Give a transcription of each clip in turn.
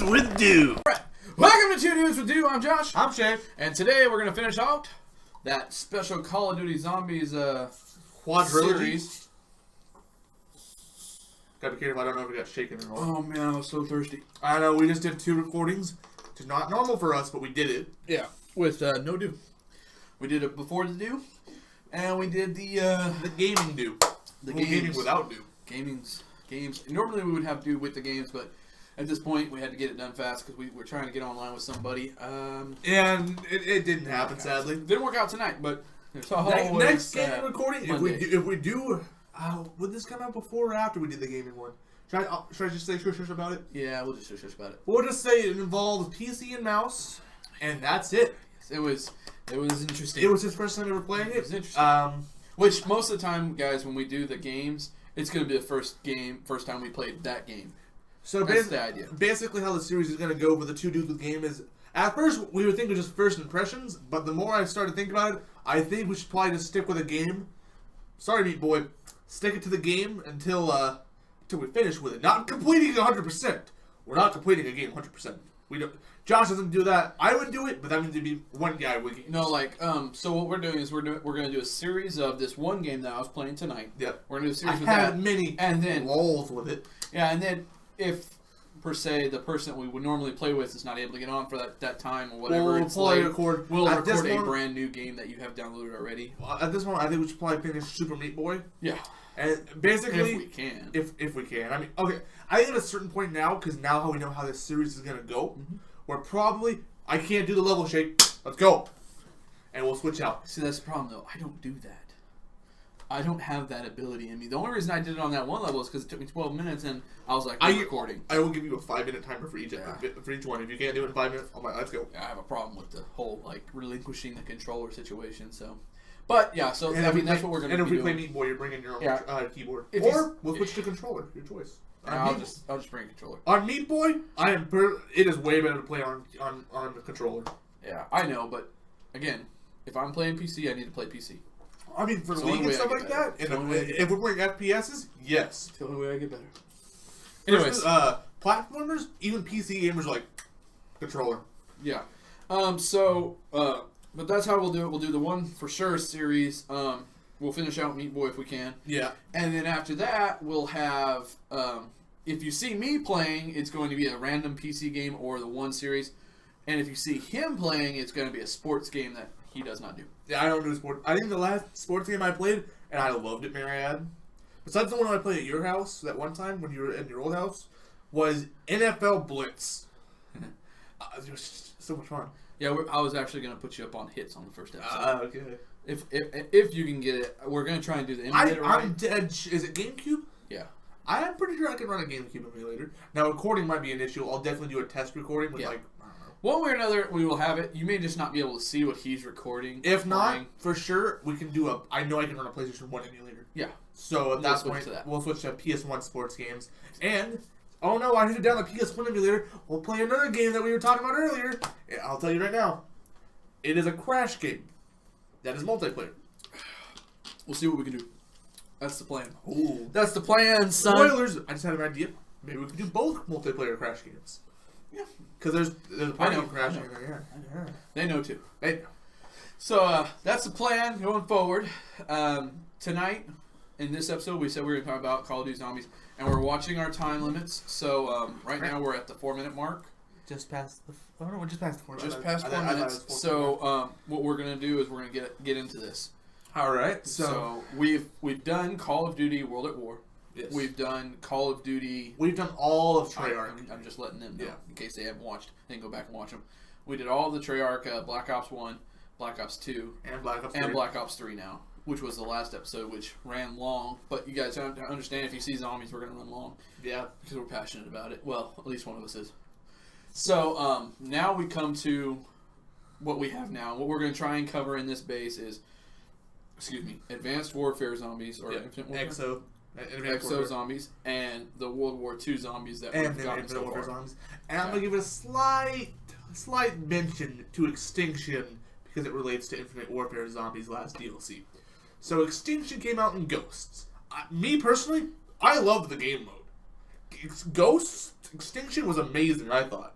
with Do. Right. Welcome to Two Dudes with Do. I'm Josh. I'm Shae. And today we're going to finish out that special Call of Duty Zombies quadrilogy. Gotta be careful, I don't know if we got shaken or not. Oh man, I was so thirsty. I know, we just did 2 recordings. Which is not normal for us, but we did it. Yeah, with no Do. We did it before the Do, and we did the gaming Do. The gaming without Do. Games. Normally we would have Do with the games, but at this point we had to get it done fast because we were trying to get online with somebody. And it didn't happen, sadly. Didn't work out tonight, but there's next gaming recording, if we do, would this come out before or after we did the gaming one? Should I just say shush about it? Yeah, we'll just shush about it. We'll just say it involved PC and mouse, and that's it. It was interesting. It was his first time ever playing it. It was interesting. Which most of the time, guys, when we do the games, it's going to be the first time we played that game. So that's the idea. Basically, how the series is going to go with the Two Dudes with Game is, at first we would think it was just first impressions, but the more I started thinking about it, I think we should probably just stick with a game. Sorry, Meat Boy. Stick it to the game until we finish with it. Not completing it 100%. We're not completing a game 100%. We don't. Josh doesn't do that. I would do it, but that means it'd be one guy with games. No, so what we're doing is we're going to do a series of this one game that I was playing tonight. Yep. We're going to do a series I with had that. many and then lulls with it. Yeah, and then if per se the person we would normally play with is not able to get on for that time or whatever, we'll record a brand new game that you have downloaded already. At this moment, I think we should probably finish Super Meat Boy. Yeah. And basically, if we can. If we can. I mean, okay. I think at a certain point now, because now how we know how this series is going to go, we're probably, I can't do the level shape. Let's go. And we'll switch out. See, that's the problem, though. I don't do that. I don't have that ability in me. The only reason I did it on that one level is because it took me 12 minutes, and I was like, I'm recording. I will give you a 5-minute timer for each one. If you can't do it in 5 minutes, I'm like, let's go. Yeah, I have a problem with the whole, relinquishing the controller situation, so... But, yeah, so, that's what we're going to do. And if we play Meat Boy, you're bringing your own keyboard. Or we'll switch to controller. Your choice. I'll just bring a controller. On Meat Boy, it is way better to play on the controller. Yeah, I know, but, again, if I'm playing PC, I need to play PC. I mean, for League and stuff like that, if we're playing FPSs, yes. It's the only way I get better. Anyways, platformers, even PC gamers are like, controller. Yeah. But that's how we'll do it. We'll do the one for sure series. We'll finish out Meat Boy if we can. Yeah. And then after that, we'll have, if you see me playing, it's going to be a random PC game or the one series. And if you see him playing, it's going to be a sports game that he does not do. Yeah, I don't do sports. I think the last sports game I played, and I loved it, may I add, besides the one I played at your house that one time when you were in your old house, was NFL Blitz. It was so much fun. Yeah, I was actually going to put you up on hits on the first episode. Okay. If you can get it, we're going to try and do the emulator. I'm dead. Is it GameCube? Yeah. I'm pretty sure I can run a GameCube emulator. Now, recording might be an issue. I'll definitely do a test recording with I don't know. One way or another, we will have it. You may just not be able to see what he's recording. If not, for sure, we can do I know I can run a PlayStation 1 emulator. Yeah. So at that point, we'll switch to PS1 sports games. And, oh no, I need to download the PS1 emulator. We'll play another game that we were talking about earlier. I'll tell you right now. It is a Crash game. That is multiplayer. We'll see what we can do. That's the plan. Ooh. That's the plan, son. Spoilers. I just had an idea. Maybe we could do both multiplayer Crash games. Yeah. Because there's a party of Crash games. Yeah. They know too. They know. So that's the plan going forward. Tonight, in this episode, we said we were going to talk about Call of Duty Zombies. And we're watching our time limits. So right now we're at the 4-minute mark. Just past the 4 minutes. Just past 4 minutes. So what we're going to do is we're going to get into this. All right. So we've done Call of Duty World at War. Yes. We've done Call of Duty. We've done all of Treyarch. I'm just letting them know in case they haven't watched. They can go back and watch them. We did all the Treyarch, Black Ops 1, Black Ops 2, and Black Ops 3. And Black Ops 3 now, which was the last episode, which ran long. But you guys have to understand, if you see zombies, we're going to run long. Yeah. Because we're passionate about it. Well, at least one of us is. So now we come to what we have now. What we're going to try and cover in this base is, Advanced Warfare Zombies, or Infinite Warfare? Exo Zombies, and the World War II Zombies that we've gotten so far. Zombies. And I'm going to give it a slight mention to Extinction, because it relates to Infinite Warfare Zombies' last DLC. So Extinction came out in Ghosts. Me personally, I love the game mode. Ghosts Extinction was amazing, I thought.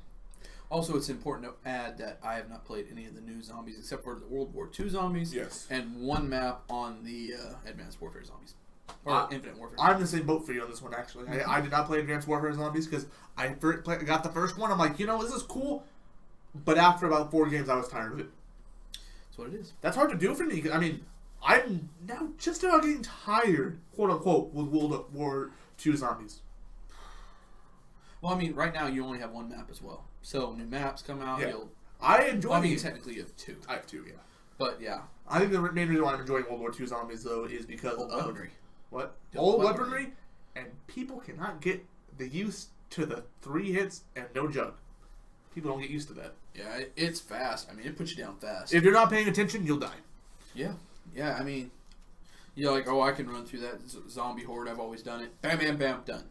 Also, it's important to add that I have not played any of the new zombies except for the World War II zombies. Yes. And one map on the Advanced Warfare zombies. Or Infinite Warfare. I'm the same boat for you on this one, actually. I did not play Advanced Warfare Zombies because I got the first one. I'm like, this is cool. But after about 4 games, I was tired of it. That's what it is. That's hard to do for me. I mean, I'm now just about getting tired, quote unquote, with World War II Zombies. Well, I mean, right now you only have one map as well. So new maps come out. Yeah. I enjoy. Well, I mean, technically you have 2. I have 2, yeah. But yeah. I think the main reason why I'm enjoying World War II Zombies though is because Old weaponry. What? The Old old weaponry, and people cannot get the use to the 3 hits and no jug. People don't get used to that. Yeah, it's fast. I mean, it puts you down fast. If you're not paying attention, you'll die. Yeah. Yeah, I mean, you're like, oh, I can run through that zombie horde. I've always done it. Bam, bam, bam, done.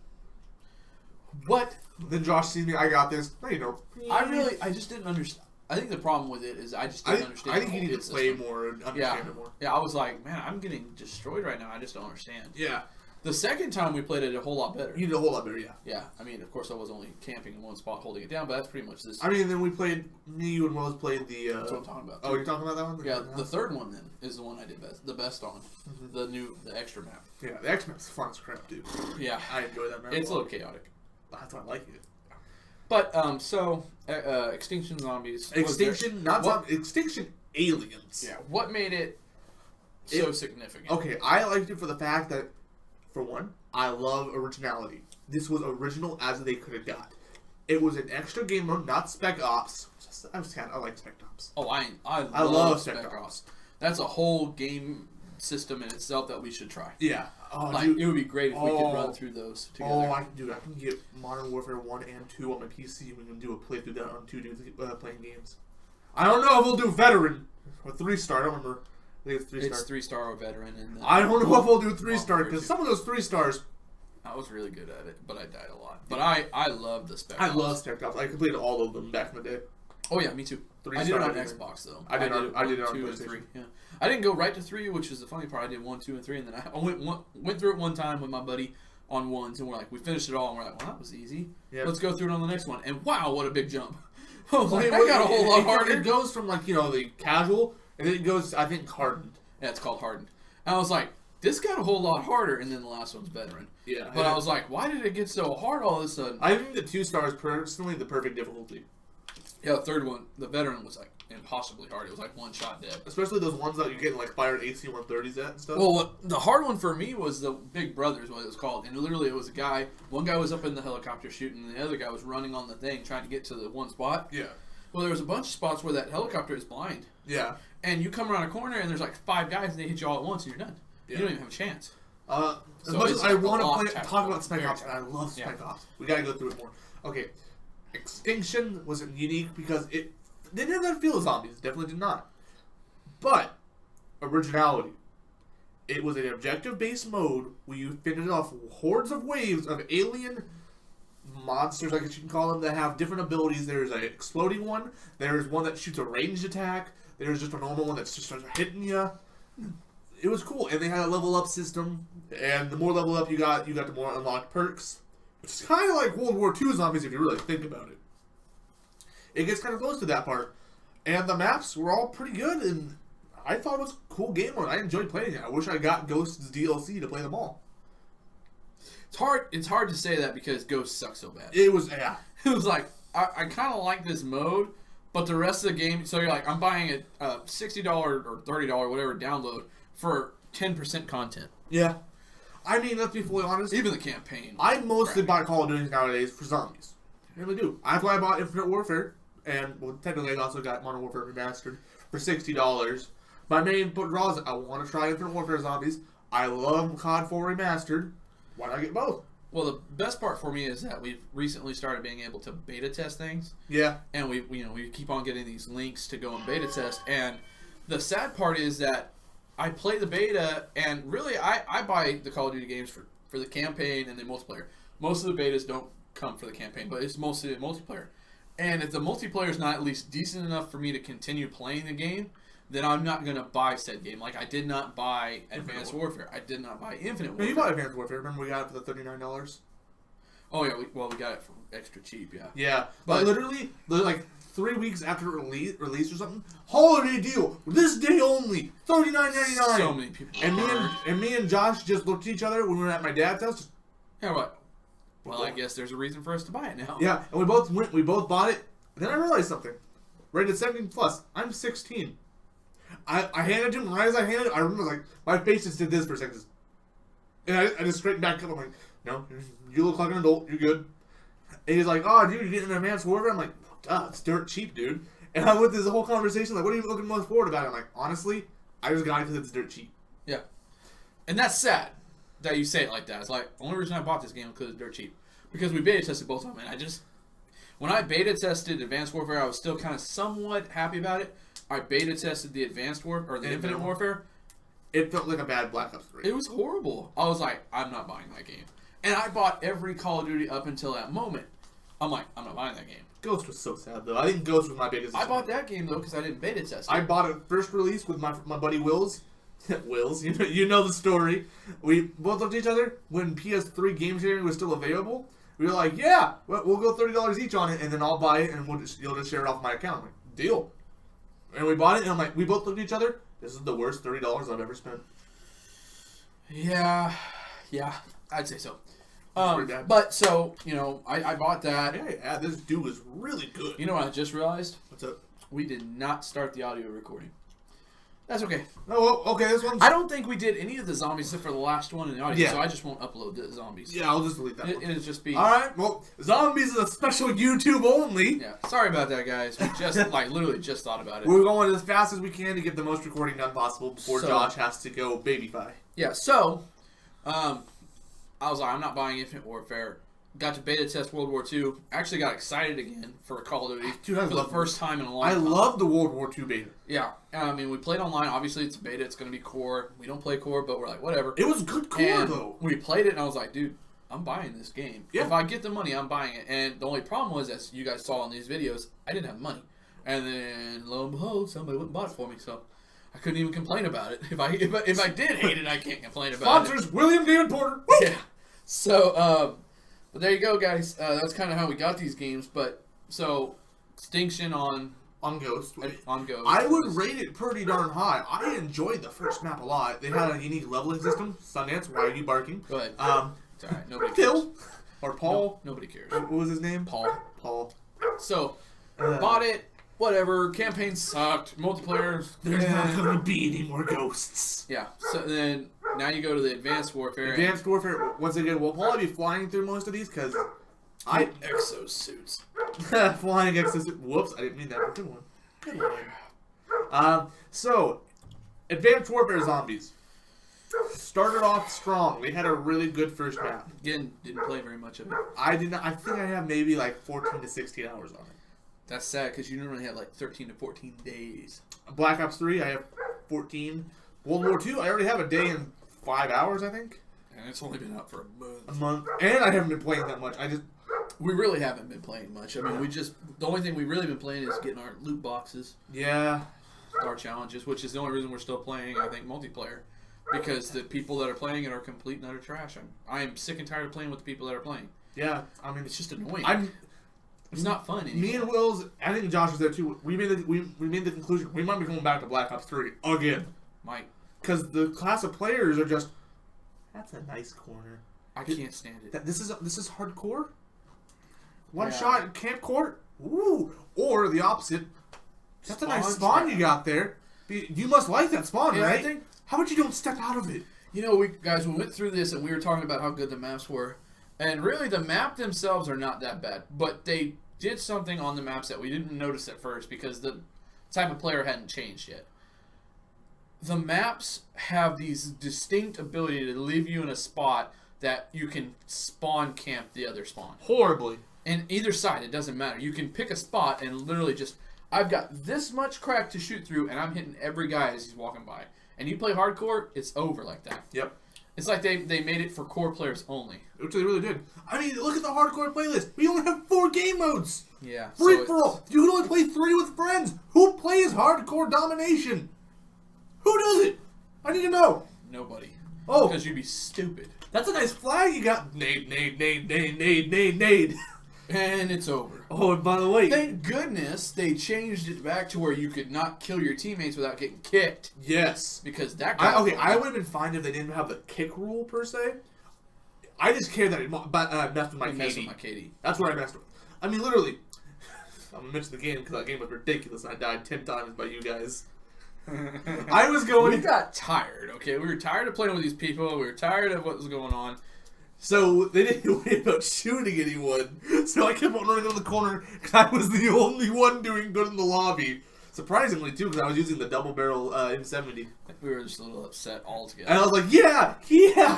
What? Then Josh sees me, I got this. No, you don't. I just didn't understand. I think the problem with it is I just didn't understand. I think you need to play more and understand it more. Yeah, I was like, man, I'm getting destroyed right now. I just don't understand. Yeah. The second time we played it a whole lot better. You did a whole lot better, yeah. Yeah, I mean, of course, I was only camping in one spot holding it down, but that's pretty much this. I mean, then we played, me, you, and Rose played the... That's what I'm talking about. Oh, you're talking about that one? Yeah, the third one, then, is the one I did the best on. Mm-hmm. The extra map. Yeah, the X map's fun as crap, dude. Yeah. I enjoy that map. It's a little chaotic. That's why I like it. But, Extinction Zombies. Extinction, Extinction Aliens. Yeah, what made it so significant? Okay, I liked it for the fact that, for one, I love originality. This was original as they could have got. It was an extra game mode, not Spec Ops. I like Spec Ops. Oh, I love Spec Ops. That's a whole game system in itself that we should try. Yeah. Oh, like, dude. It would be great if we could run through those together. Oh, I can get Modern Warfare 1 and 2 on my PC and we can do a playthrough that on 2 dudes playing games. I don't know if we'll do Veteran or 3-star. I don't remember. I think it's 3-star. It's 3-star or Veteran. And I don't know if we'll do 3-star because some of those 3-stars... I was really good at it, but I died a lot. But I love the Spec Ops. I love Spec Ops. I completed all of them back in the day. Oh yeah, me too. I did it on Xbox though. I did it on 2 and 3. Yeah, I didn't go right to 3, which is the funny part. I did 1, 2, and 3, and then I went through it one time with my buddy on 1s, and we're like, we finished it all, and we're like, well, that was easy. Yep. Let's go through it on the next one. And wow, what a big jump! I was like, I got a whole lot harder. It goes from like the casual, and then it goes I think hardened. Yeah, it's called hardened. And I was like, this got a whole lot harder, and then the last one's Veteran. Yeah. But I was like, why did it get so hard all of a sudden? I think the 2-star is personally the perfect difficulty. Yeah, the third one, the Veteran, was like impossibly hard. It was like one shot dead. Especially those ones that you're getting like fired AC-130s at and stuff. Well, the hard one for me was the Big Brother is what it was called. And literally it was a guy, one guy was up in the helicopter shooting, and the other guy was running on the thing trying to get to the one spot. Yeah. Well, there was a bunch of spots where that helicopter is blind. Yeah. And you come around a corner and there's like 5 guys and they hit you all at once and you're done. Yeah. You don't even have a chance. As much as I want to talk about Spec Ops, and I love Spec Ops, we gotta go through it more. Okay, Extinction was unique because it didn't have that feel of zombies. Definitely did not. But originality. It was an objective-based mode where you fended off hordes of waves of alien monsters, I guess you can call them, that have different abilities. There's an exploding one. There's one that shoots a ranged attack. There's just a normal one that's just starts hitting you. It was cool, and they had a level up system. And the more level up you got the more unlocked perks. It's kind of like World War II Zombies if you really think about it. It gets kind of close to that part. And the maps were all pretty good, and I thought it was a cool game mode. I enjoyed playing it. I wish I got Ghost's DLC to play them all. It's hard to say that because Ghost sucks so bad. It was, yeah. It was like, I kind of like this mode, but the rest of the game, so you're like, I'm buying a $60 or $30, whatever, download for 10% content. Yeah. I mean, let's be fully honest. Even the campaign. I mostly buy Call of Duty nowadays for zombies. I really do. That's why I bought Infinite Warfare. And, well, technically I also got Modern Warfare Remastered for $60. My main draw is I want to try Infinite Warfare Zombies. I love COD 4 Remastered. Why not get both? Well, the best part for me is that we've recently started being able to beta test things. Yeah. And we keep on getting these links to go and beta test. And the sad part is that I play the beta, and really I buy the Call of Duty games for the campaign and the multiplayer. Most of the betas don't come for the campaign, but it's mostly the multiplayer. And if the multiplayer is not at least decent enough for me to continue playing the game, then I'm not going to buy said game. Like, I did not buy Advanced Warfare. I did not buy Infinite Warfare. No, you bought Advanced Warfare. Remember we got it for the $39? Oh yeah, we got it for extra cheap. Yeah. Yeah, but literally, like 3 weeks after release or something, holiday deal, this day only, $39.99. So many people. And me and Josh just looked at each other when we were at my dad's house. Yeah, what? Well, I guess there's a reason for us to buy it now. Yeah, and we both bought it. And then I realized something. Rated 17 plus. I'm 16. I handed it to him. Right as I handed it, I remember like my face just did this for a second. And I just straightened back up. I'm like, no, you look like an adult. You're good. And he's like, oh, dude, you're getting an Advanced Warfare? I'm like, duh, it's dirt cheap, dude. And I went through this whole conversation like, what are you looking most forward about? I'm like, honestly, I just got it because it's dirt cheap. Yeah. And that's sad that you say it like that. It's like, the only reason I bought this game was because it's dirt cheap. Because we beta tested both of them, and when I beta tested Advanced Warfare, I was still kind of somewhat happy about it. I beta tested the Advanced Warfare, or the Infinite Warfare. It felt like a bad Black Ops 3. It was horrible. I was like, I'm not buying that game. And I bought every Call of Duty up until that moment. I'm like, I'm not buying that game. Ghost was so sad, though. I think Ghost was my biggest... I bought that game, though, because I didn't beta test it. I bought it first release with my buddy Wills. Wills, you know the story. We both looked at each other when PS3 game sharing was still available. We were like, yeah, we'll go $30 each on it, and then I'll buy it, and you'll just share it off my account. I'm like, deal. And we bought it, and I'm like, we both looked at each other. This is the worst $30 I've ever spent. Yeah, I'd say so. But so, I bought that. Yeah, this dude was really good. You know what I just realized? What's up? We did not start the audio recording. That's okay. Oh, well, okay, this one's... I don't think we did any of the zombies except for the last one in the audio, Yeah. so I just won't upload the zombies. Yeah, I'll just delete that one. It'll just be... Alright, well, Zombies is a special YouTube only. Yeah, sorry about that, guys. We just, literally just thought about it. We're going as fast as we can to get the most recording done possible before Josh has to go babyfy. Yeah, so, I was like, I'm not buying Infinite Warfare. Got to beta test World War II. Actually got excited again for Call of Duty Dude, for the first time in a long time. I love the World War II beta. Yeah, I mean, we played online. Obviously, it's a beta. It's going to be core. We don't play core, but we're like, whatever. It was good core, though. We played it, and I was like, dude, I'm buying this game. Yeah. If I get the money, I'm buying it. And the only problem was, as you guys saw in these videos, I didn't have money. And then, lo and behold, somebody went and bought it for me, so I couldn't even complain about it. If I did hate it, I can't complain about it. Sponsors, William David Porter. Woo! Yeah. So, but there you go, guys. That's kind of how we got these games. But, so, Extinction on Ghost. On Ghost. I would rate it pretty darn high. I enjoyed the first map a lot. They had a unique leveling system. Sundance, why are you barking? Go ahead. It's alright. Nobody Phil? cares. Or Paul? No, nobody cares. What was his name? Paul. So, bought it. Whatever. Campaign sucked. Multiplayer. There's not going to be any more ghosts. Yeah. So then, now you go to the Advanced Warfare. Advanced Warfare, once again, we'll probably be flying through most of these because exosuits. Flying exosuits. Whoops, I didn't mean that. Good one. Good one. So, Advanced Warfare Zombies. Started off strong. They had a really good first map. Again, didn't play very much of it. I did not. I think I have maybe like 14 to 16 hours on it. That's sad because you normally have like 13 to 14 days. Black Ops 3, I have 14. World War II, I already have a day and 5 hours, I think. And it's only been out for a month. And I haven't been playing that much. We really haven't been playing much. I mean, the only thing we've really been playing is getting our loot boxes. Yeah. Our challenges, which is the only reason we're still playing, I think, multiplayer. Because the people that are playing it are complete and utter trash. I'm sick and tired of playing with the people that are playing. Yeah, I mean, it's just annoying. It's not fun anymore. Me and Will's, I think Josh was there too. We made the conclusion we might be going back to Black Ops 3 again. Might. Because the class of players are just, that's a nice corner. I can't stand it. This is hardcore. One shot camp court. Ooh, or the opposite. That's a nice spawn you got there. You must like that spawn, right? I think. How about you don't step out of it? You know, we went through this and we were talking about how good the maps were. And really, the map themselves are not that bad. But they did something on the maps that we didn't notice at first because the type of player hadn't changed yet. The maps have these distinct ability to leave you in a spot that you can spawn camp the other spawn. Horribly. And either side, it doesn't matter. You can pick a spot and literally just, I've got this much crack to shoot through and I'm hitting every guy as he's walking by. And you play hardcore, it's over like that. Yep. It's like they made it for core players only. Which they really did. I mean, look at the hardcore playlist. We only have 4 game modes. Yeah. Free for all. You can only play 3 with friends. Who plays hardcore domination? Who does it? I need to know. Nobody. Oh! Because you'd be stupid. That's a nice flag you got. Nade, nade, nade, nade, nade, nade, nade. And it's over. Oh, and by the way... Thank goodness they changed it back to where you could not kill your teammates without getting kicked. Yes. Because that I would have been fine if they didn't have the kick rule, per se. I just care that it messed with my KD. That's what I messed with. I mean, literally... I'm going to mention the game because that game was ridiculous. I died 10 times by you guys. I was going... We got tired, okay? We were tired of playing with these people. We were tired of what was going on. So they didn't worry about shooting anyone. So I kept on running on the corner because I was the only one doing good in the lobby. Surprisingly, too, because I was using the double barrel M70. We were just a little upset all together. And I was like, yeah,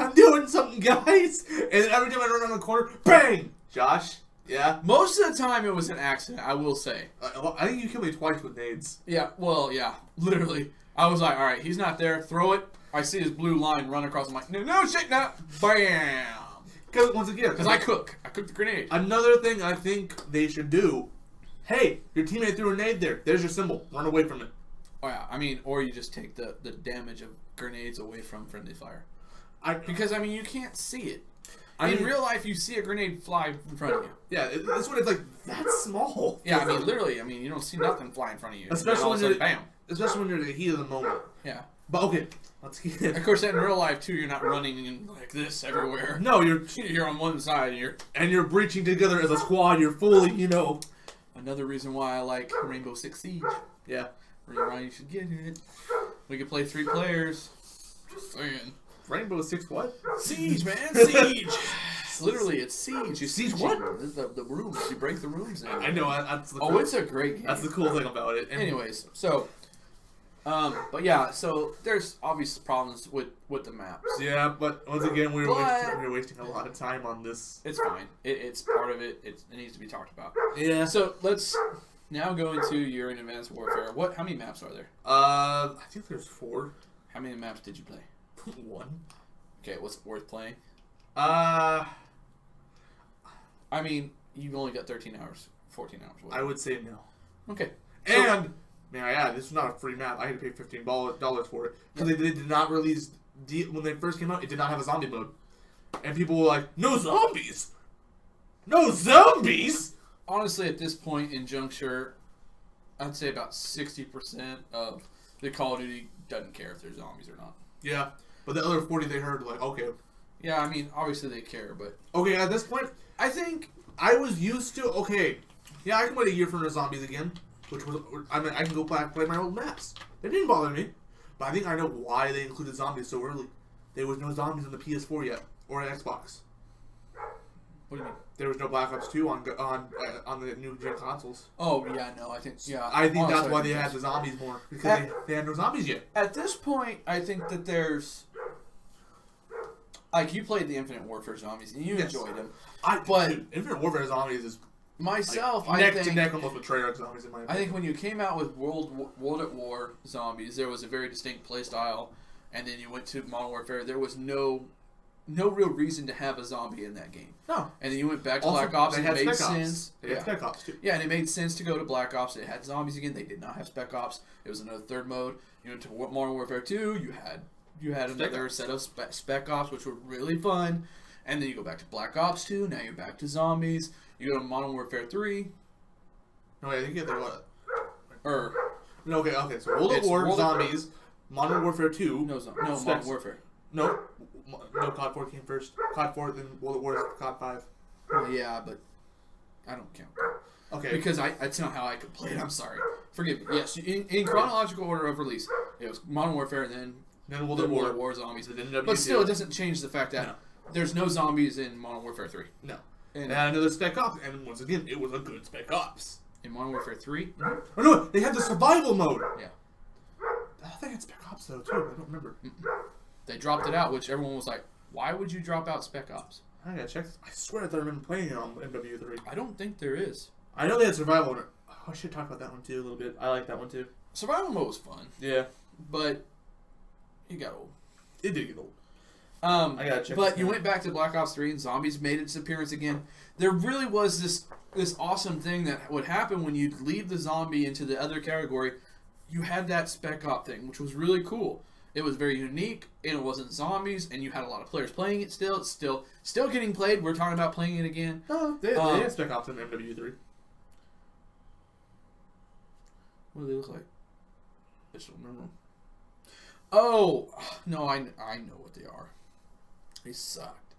I'm doing something, guys. And every time I run around the corner, bang! Josh, yeah? Most of the time it was an accident, I will say. I think you killed me twice with nades. Yeah, well, yeah, literally. I was like, all right, he's not there. Throw it. I see his blue line run across. I'm like, no, shit, no. Bam! Because, once again... Because I cook the grenade. Another thing I think they should do... Hey, your teammate threw a nade there. There's your symbol. Run away from it. Oh, yeah. I mean, or you just take the damage of grenades away from friendly fire. Because, I mean, you can't see it. In real life, you see a grenade fly in front of you. Yeah, this one is like, that's small. Yeah, I mean, literally, you don't see nothing fly in front of you. Especially when you're... Bam. Especially when you're in the heat of the moment. Yeah. But, okay. Let's get it. Of course, in real life, too, you're not running in like this everywhere. No, you're on one side, and you're breaching together as a squad. You're fully, Another reason why I like Rainbow Six Siege. Yeah. Ryan, you should get it. We could play 3 players. Just saying. Rainbow Six what? Siege, man, Siege. Literally, it's Siege. You Siege what? The rooms. You break the rooms in. I know. That's the cool. It's a great game. That's the cool thing about it. Anyways, so... but yeah, so there's obvious problems with the maps. Yeah, but once again, we were wasting a lot of time on this. It's fine. It's part of it. It needs to be talked about. Yeah. So let's now go into your Advanced Warfare. How many maps are there? I think there's 4. How many maps did you play? 1. Okay, what's worth playing? I mean, you've only got 13 hours, 14 hours. Whatever. I would say no. Okay. And... May I add, this was not a free map. I had to pay $15 for it. Because they did not release... When they first came out, it did not have a zombie mode. And people were like, no zombies! No zombies! Honestly, at this point in Juncture, I'd say about 60% of the Call of Duty doesn't care if there's zombies or not. Yeah. But the other 40 they heard, like, okay. Yeah, I mean, obviously they care, but... Okay, at this point, I think... I was used to... Okay. Yeah, I can wait a year for the zombies again. Which was, I mean, I can go back and play my old maps. They didn't bother me. But I think I know why they included zombies so early. There was no zombies on the PS4 yet. Or on Xbox. What do you mean? There was no Black Ops 2 on the new gen consoles. Oh, yeah, no, I think that's why they had the zombies more. Because they had no zombies yet. At this point, I think that there's... Like, you played the Infinite Warfare zombies, and you enjoyed them. Dude, Infinite Warfare zombies is... Myself, like, neck to neck almost with Treyarch zombies in my opinion. I think when you came out with World at War zombies, there was a very distinct playstyle, and then you went to Modern Warfare. There was no real reason to have a zombie in that game. No. And then you went back to Black Ops, and it made sense. They had Spec Ops too. Yeah, and it made sense to go to Black Ops. It had zombies again. They did not have Spec Ops. It was another third mode. You went to Modern Warfare 2. You had another set of Spec Ops, which were really fun. And then you go back to Black Ops 2. Now you're back to zombies. You go to Modern Warfare 3. No, I think they're what? No, okay. So World at War, zombies, Modern Warfare 2. No, Modern Warfare. No, COD 4 came first. COD 4, then World at War, COD 5. Well, yeah, but I don't count. Okay. Because that's not how I could play it. I'm sorry. Forgive me. Yes, in chronological order of release, it was Modern Warfare, and then World at War zombies. But still, it doesn't change the fact that there's no zombies in Modern Warfare 3. No. And another Spec Ops, and once again, it was a good Spec Ops. In Modern Warfare 3? Oh no, they had the survival mode! Yeah. I thought they had Spec Ops though, too. I don't remember. They dropped it out, which everyone was like, why would you drop out Spec Ops? I gotta check this. I swear I thought I remember playing it on MW3. I don't think there is. I know they had survival mode. Oh, I should talk about that one too a little bit. I like that one too. Survival mode was fun. Yeah. But it got old. It did get old. I gotta check. But you went back to Black Ops 3 and zombies made its appearance again. There really was this awesome thing that would happen when you'd leave the zombie into the other category. You had that Spec Op thing, which was really cool. It was very unique, and it wasn't zombies, and you had a lot of players playing it still. It's still getting played. We're talking about playing it again. No, they had Spec Ops in MW3. What do they look like? I just don't remember them. Oh, no, I know what they are. They sucked.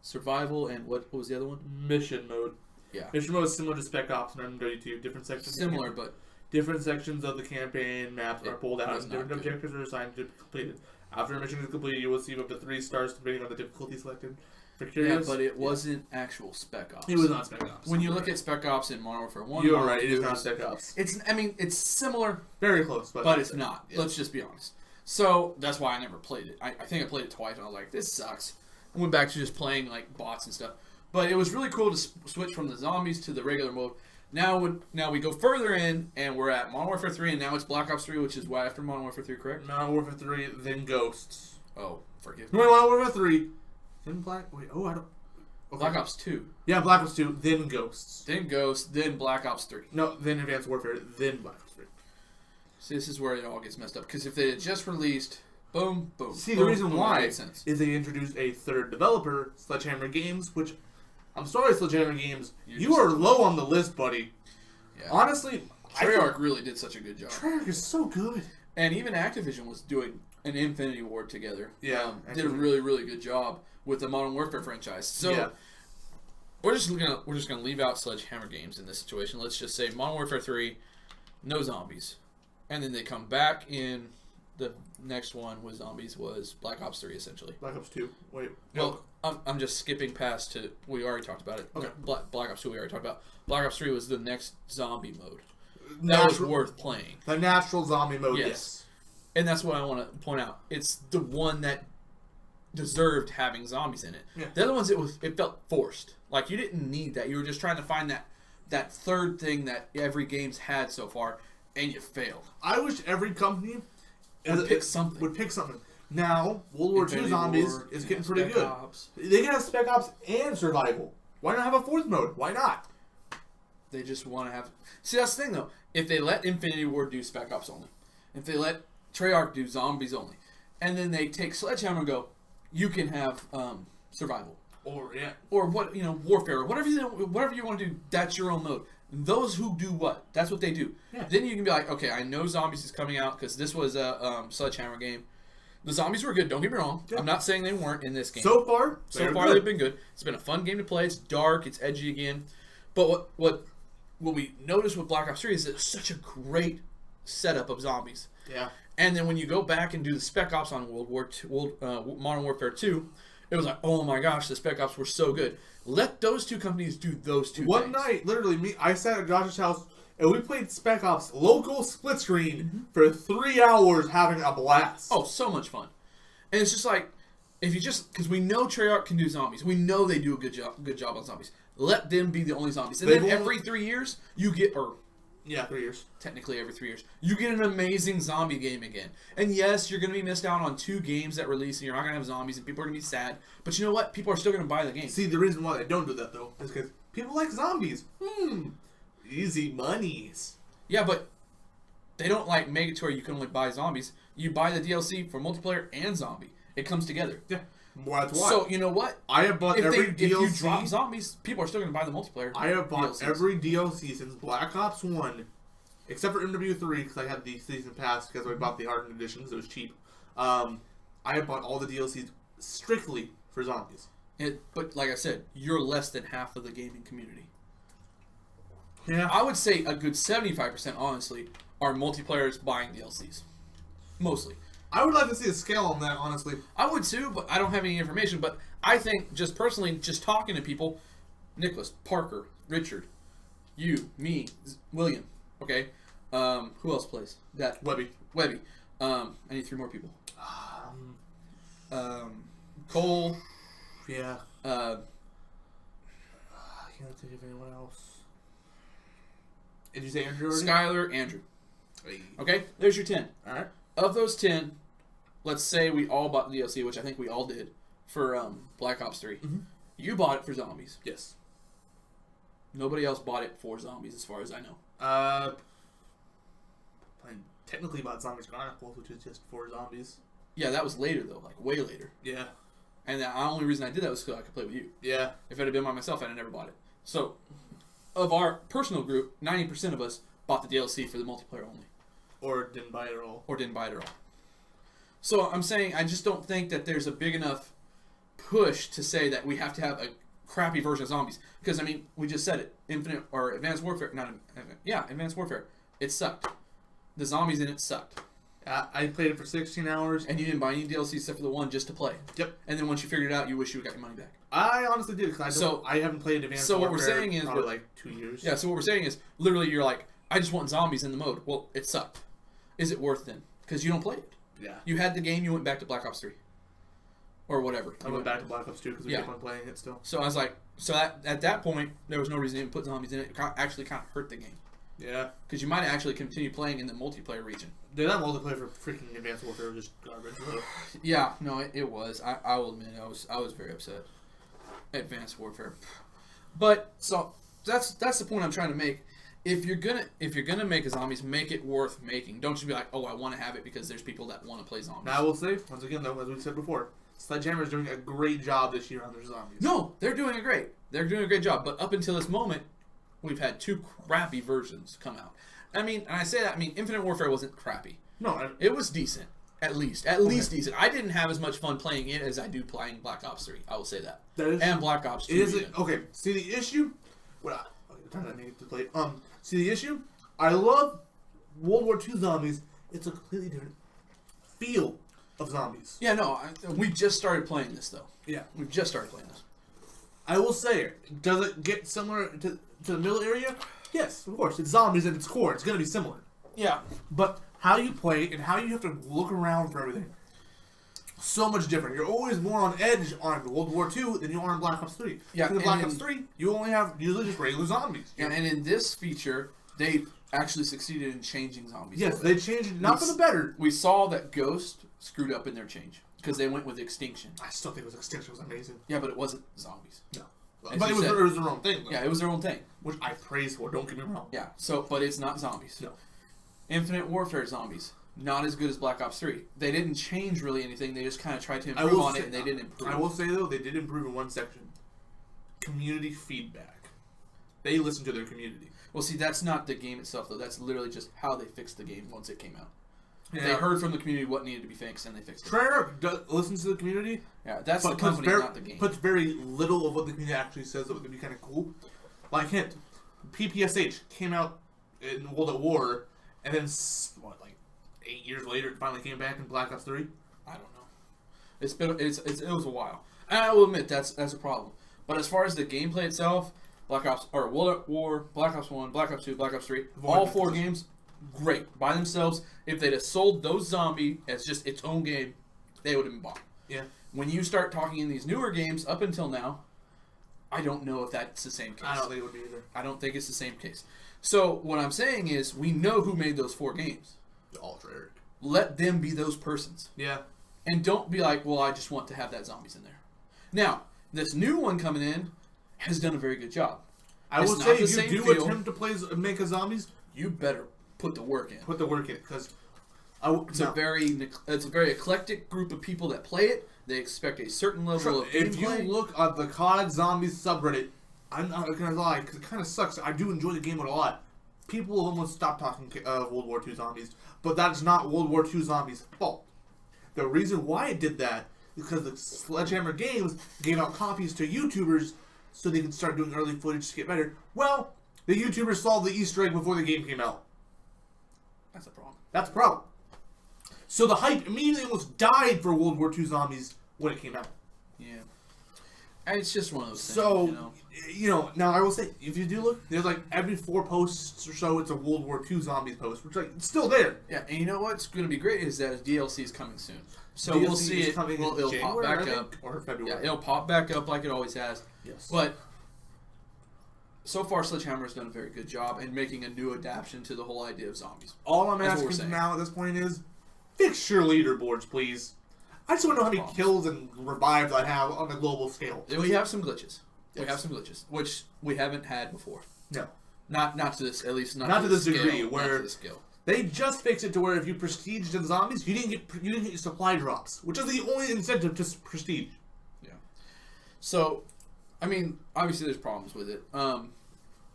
Survival and what was the other one? Mission mode. Yeah. Mission mode is similar to Spec Ops and MW2. Different sections. Similar, but different sections of the campaign maps are pulled out, and different objectives are assigned to be completed. After a mission is completed, you will receive up to 3 stars depending on the difficulty selected. For curious, yeah, but it wasn't actual Spec Ops. It was not Spec Ops. When you look at Spec Ops in Modern Warfare 1, you're right, it is not Spec Ops. It's similar. Very close, but it's not. Yeah. Let's just be honest. So, that's why I never played it. I think I played it twice, and I was like, this sucks. I went back to just playing, like, bots and stuff. But it was really cool to switch from the zombies to the regular mode. Now we go further in, and we're at Modern Warfare 3, and now it's Black Ops 3, which is right after Modern Warfare 3, correct? Modern Warfare 3, then Ghosts. Oh, forgive me. Modern Warfare 3, then I don't... Okay. Black Ops 2. Yeah, Black Ops 2, then Ghosts. Then Ghosts, then Black Ops 3. No, then Advanced Warfare, then Black Ops 3. See, this is where it all gets messed up, because if they had just released... Boom, boom. See, boom, the reason boom, why makes sense. is they introduced a third developer, Sledgehammer Games, which, I'm sorry, Sledgehammer Games, you are low on the list, buddy. Yeah. Honestly, Treyarch really did such a good job. Treyarch is so good. And even Activision was doing an Infinity Ward together. Yeah. Did a really, really good job with the Modern Warfare franchise. So, yeah. we're just gonna leave out Sledgehammer Games in this situation. Let's just say Modern Warfare 3, no zombies. And then they come back in... The next one with zombies was Black Ops 3, essentially. Black Ops 2. Wait. Well, I'm just skipping past to... We already talked about it. Okay. Black Ops 2 we already talked about. Black Ops 3 was the next zombie mode. That was worth playing. The natural zombie mode, yes. And that's what I want to point out. It's the one that deserved having zombies in it. Yeah. The other ones, it felt forced. Like, you didn't need that. You were just trying to find that third thing that every game's had so far, and you failed. I wish every company... Would pick something. Now, World War II Zombies is getting pretty good. They can have Spec Ops and Survival. Why not have a fourth mode? Why not? They just want to have... See, that's the thing, though. If they let Infinity Ward do Spec Ops only, if they let Treyarch do Zombies only, and then they take Sledgehammer and go, you can have Survival. Or what, Warfare, or whatever you want to do, that's your own mode. Those who do what? That's what they do. Yeah. Then you can be like, okay, I know Zombies is coming out because this was a Sledgehammer game. The zombies were good, don't get me wrong. Yeah. I'm not saying they weren't in this game. So far they've been good. It's been a fun game to play. It's dark, it's edgy again. But what we noticed with Black Ops 3 is it's such a great setup of zombies. Yeah. And then when you go back and do the Spec Ops on Modern Warfare 2, it was like, oh my gosh, the Spec Ops were so good. Let those two companies do those two things. One night, literally, I sat at Josh's house, and we played Spec Ops local split screen for 3 hours having a blast. Oh, so much fun. And it's just like, because we know Treyarch can do zombies. We know they do a good job on zombies. Let them be the only zombies. And then every 3 years, you get... 3 years. Technically every 3 years. You get an amazing zombie game again. And yes, you're going to be missed out on 2 games that release, and you're not going to have zombies, and people are going to be sad. But you know what? People are still going to buy the game. See, the reason why they don't do that, though, is because people like zombies. Easy monies. Yeah, but they don't, make it to where you can only buy zombies. You buy the DLC for multiplayer and zombie. It comes together. Yeah. Well, that's why. So, you know what? I have bought every DLC. If you drop zombies, people are still going to buy the multiplayer. I have bought DLCs. Every DLC since Black Ops 1, except for MW3, because I had the Season Pass, because I bought the Hardened Edition, because it was cheap. I have bought all the DLCs strictly for zombies. But, like I said, you're less than half of the gaming community. Yeah. I would say a good 75%, honestly, are multiplayers buying DLCs. Mostly. I would like to see a scale on that, honestly. I would too, but I don't have any information. But I think, just personally, just talking to people, Nicholas, Parker, Richard, you, me, William, okay? Who else plays? That Webby. I need 3 more people. Cole. Yeah. I can't think of anyone else. Did you say Andrew already? Skylar, Andrew. Okay, there's your 10. All right. Of those 10, let's say we all bought the DLC, which I think we all did, for Black Ops 3. Mm-hmm. You bought it for zombies. Yes. Nobody else bought it for zombies, as far as I know. technically about Zombies Chronicles, which is just 4 zombies. Yeah, that was later though, like way later. Yeah. And the only reason I did that was because I could play with you. Yeah. If it had been by myself, I'd have never bought it. So, of our personal group, 90% of us bought the DLC for the multiplayer only. Or didn't buy it at all. So I'm saying I just don't think that there's a big enough push to say that we have to have a crappy version of Zombies. Because, I mean, we just said it. Advanced Warfare. Advanced Warfare. It sucked. The zombies in it sucked. I played it for 16 hours. And you didn't buy any DLC except for the one just to play. Yep. And then once you figured it out, you wish you got your money back. I honestly did, because I haven't played Advanced Warfare what we're saying is probably like 2 years. Yeah, so what we're saying is, literally, you're like, I just want zombies in the mode. Well, it sucked. Is it worth then? Because you don't play it. Yeah. You had the game, you went back to Black Ops 3. Or whatever. I went back to Black Ops 2 because we kept on playing it still. So I was like, at that point, there was no reason to even put zombies in it. It actually kind of hurt the game. Yeah. Because you might actually continue playing in the multiplayer region. Dude, that multiplayer for freaking Advanced Warfare was just garbage. Yeah, no, it was. I will admit, I was very upset. Advanced Warfare. But, so, that's the point I'm trying to make. If you're gonna make a zombies, make it worth making. Don't just be like, oh, I want to have it because there's people that want to play zombies. Now I will say, once again though, as we said before, Sledgehammer is doing a great job this year on their zombies. No, they're doing a great job. But up until this moment, we've had 2 crappy versions come out. I mean, and I say that, Infinite Warfare wasn't crappy. No. It was decent. At least decent. I didn't have as much fun playing it as I do playing Black Ops 3. I will say that. And Black Ops 2. Okay, see the issue? See the issue? I love World War II zombies. It's a completely different feel of zombies. Yeah, no, we just started playing this, though. Yeah. We've just started playing this. I will say, does it get similar to the middle area? Yes, of course. It's zombies at its core. It's going to be similar. Yeah. But how you play and how you have to look around for everything, so much different. You're always more on edge on World War II than you are in Black Ops 3. Yeah, in Black Ops 3, you only have usually just regular zombies. Yeah, and in this feature, they actually succeeded in changing zombies. Yes, they changed it, not for the better. We saw that Ghost screwed up in their change because they went with Extinction. I still think Extinction was amazing. Yeah, but it wasn't zombies. No. But it was their own thing, though. Yeah, it was their own thing. Which I praise for, don't get me wrong. Yeah, but it's not zombies. No. Infinite Warfare zombies. Not as good as Black Ops 3. They didn't change really anything. They just kind of tried to improve on it, and they didn't improve. I will say, though, they did improve in one section. Community feedback. They listened to their community. Well, see, that's not the game itself, though. That's literally just how they fixed the game once it came out. Yeah. They heard from the community what needed to be fixed, and they fixed it. Treyarch listens to the community. Yeah, that's the company, not the game. Puts very little of what the community actually says that would be kind of cool. Like, hint, PPSH came out in World at War, and then, 8 years later, it finally came back in Black Ops 3? I don't know. It was a while. And I will admit, that's a problem. But as far as the gameplay itself, World at War, Black Ops 1, Black Ops 2, Black Ops 3, all 4 games, great. By themselves, if they'd have sold those zombies as just its own game, they would have been bought. Yeah. When you start talking in these newer games, up until now, I don't know if that's the same case. I don't think it would be either. I don't think it's the same case. So, what I'm saying is, we know who made those 4 games. All Treyarch. Let them be those persons. Yeah. And don't be like, well, I just want to have that zombies in there. Now, this new one coming in has done a very good job. I will say, if you do attempt to make a zombies, you better put the work in. Put the work in, because it's a very eclectic group of people that play it. They expect a certain level of If you gameplay. look at the COD Zombies subreddit, I'm not going to lie, because it kind of sucks. I do enjoy the game a lot. People will almost stop talking World War II Zombies, but that's not World War II Zombies' fault. The reason why it did that is because the Sledgehammer Games gave out copies to YouTubers so they could start doing early footage to get better. Well, the YouTubers solved the Easter egg before the game came out. That's a problem. That's a problem. So the hype immediately almost died for World War II Zombies when it came out. Yeah. And it's just one of those things, So, now I will say, if you do look, there's like every 4 posts or so, it's a World War II Zombies post, which it's still there. Yeah, and you know what's going to be great is that DLC is coming soon. So DLC we'll see it. It'll pop back up. Or February. Yeah, it'll pop back up like it always has. Yes. But so far, Sledgehammer has done a very good job in making a new adaptation to the whole idea of zombies. All I'm asking now at this point is, fix your leaderboards, please. I just want to know how many kills and revives I have on a global scale. We have some glitches. Yes. We have some glitches, which we haven't had before. No. Not to this, at least not to this scale, degree, not where to this scale. They just fixed it to where if you prestige the zombies, you didn't get your supply drops, which is the only incentive to prestige. Yeah. So, I mean, obviously there's problems with it.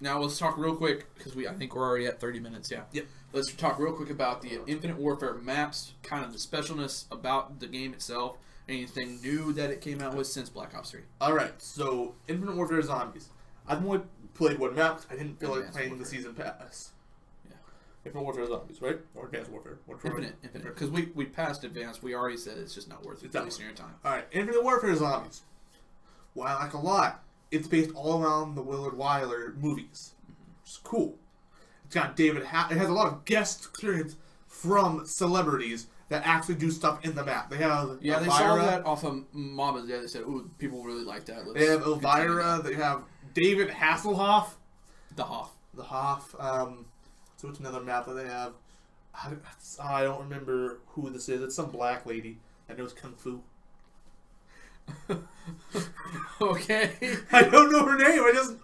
Now let's talk real quick because I think we're already at 30 minutes. Yeah. Yep. Let's talk real quick about the Infinite Warfare maps, kind of the specialness about the game itself. Anything new that it came out with since Black Ops 3? All right. So Infinite Warfare Zombies. I've only played one map. I didn't feel like playing the season pass. Infinite Warfare Zombies, right? Or Advanced Warfare? Infinite. Because we passed Advanced. We already said it's just not worth it. Wasting your time. Alright, Infinite Warfare Zombies. What I like a lot, it's based all around the Willard Wyler movies. Which is cool. It's got it has a lot of guest experience from celebrities that actually do stuff in the map. They have they saw that off of Mama's. Yeah, they said, ooh, people really like that. They have Elvira. They have David Hasselhoff. The Hoff. So it's another map that they have. I don't remember who this is. It's some black lady that knows Kung Fu. Okay. I don't know her name. I just...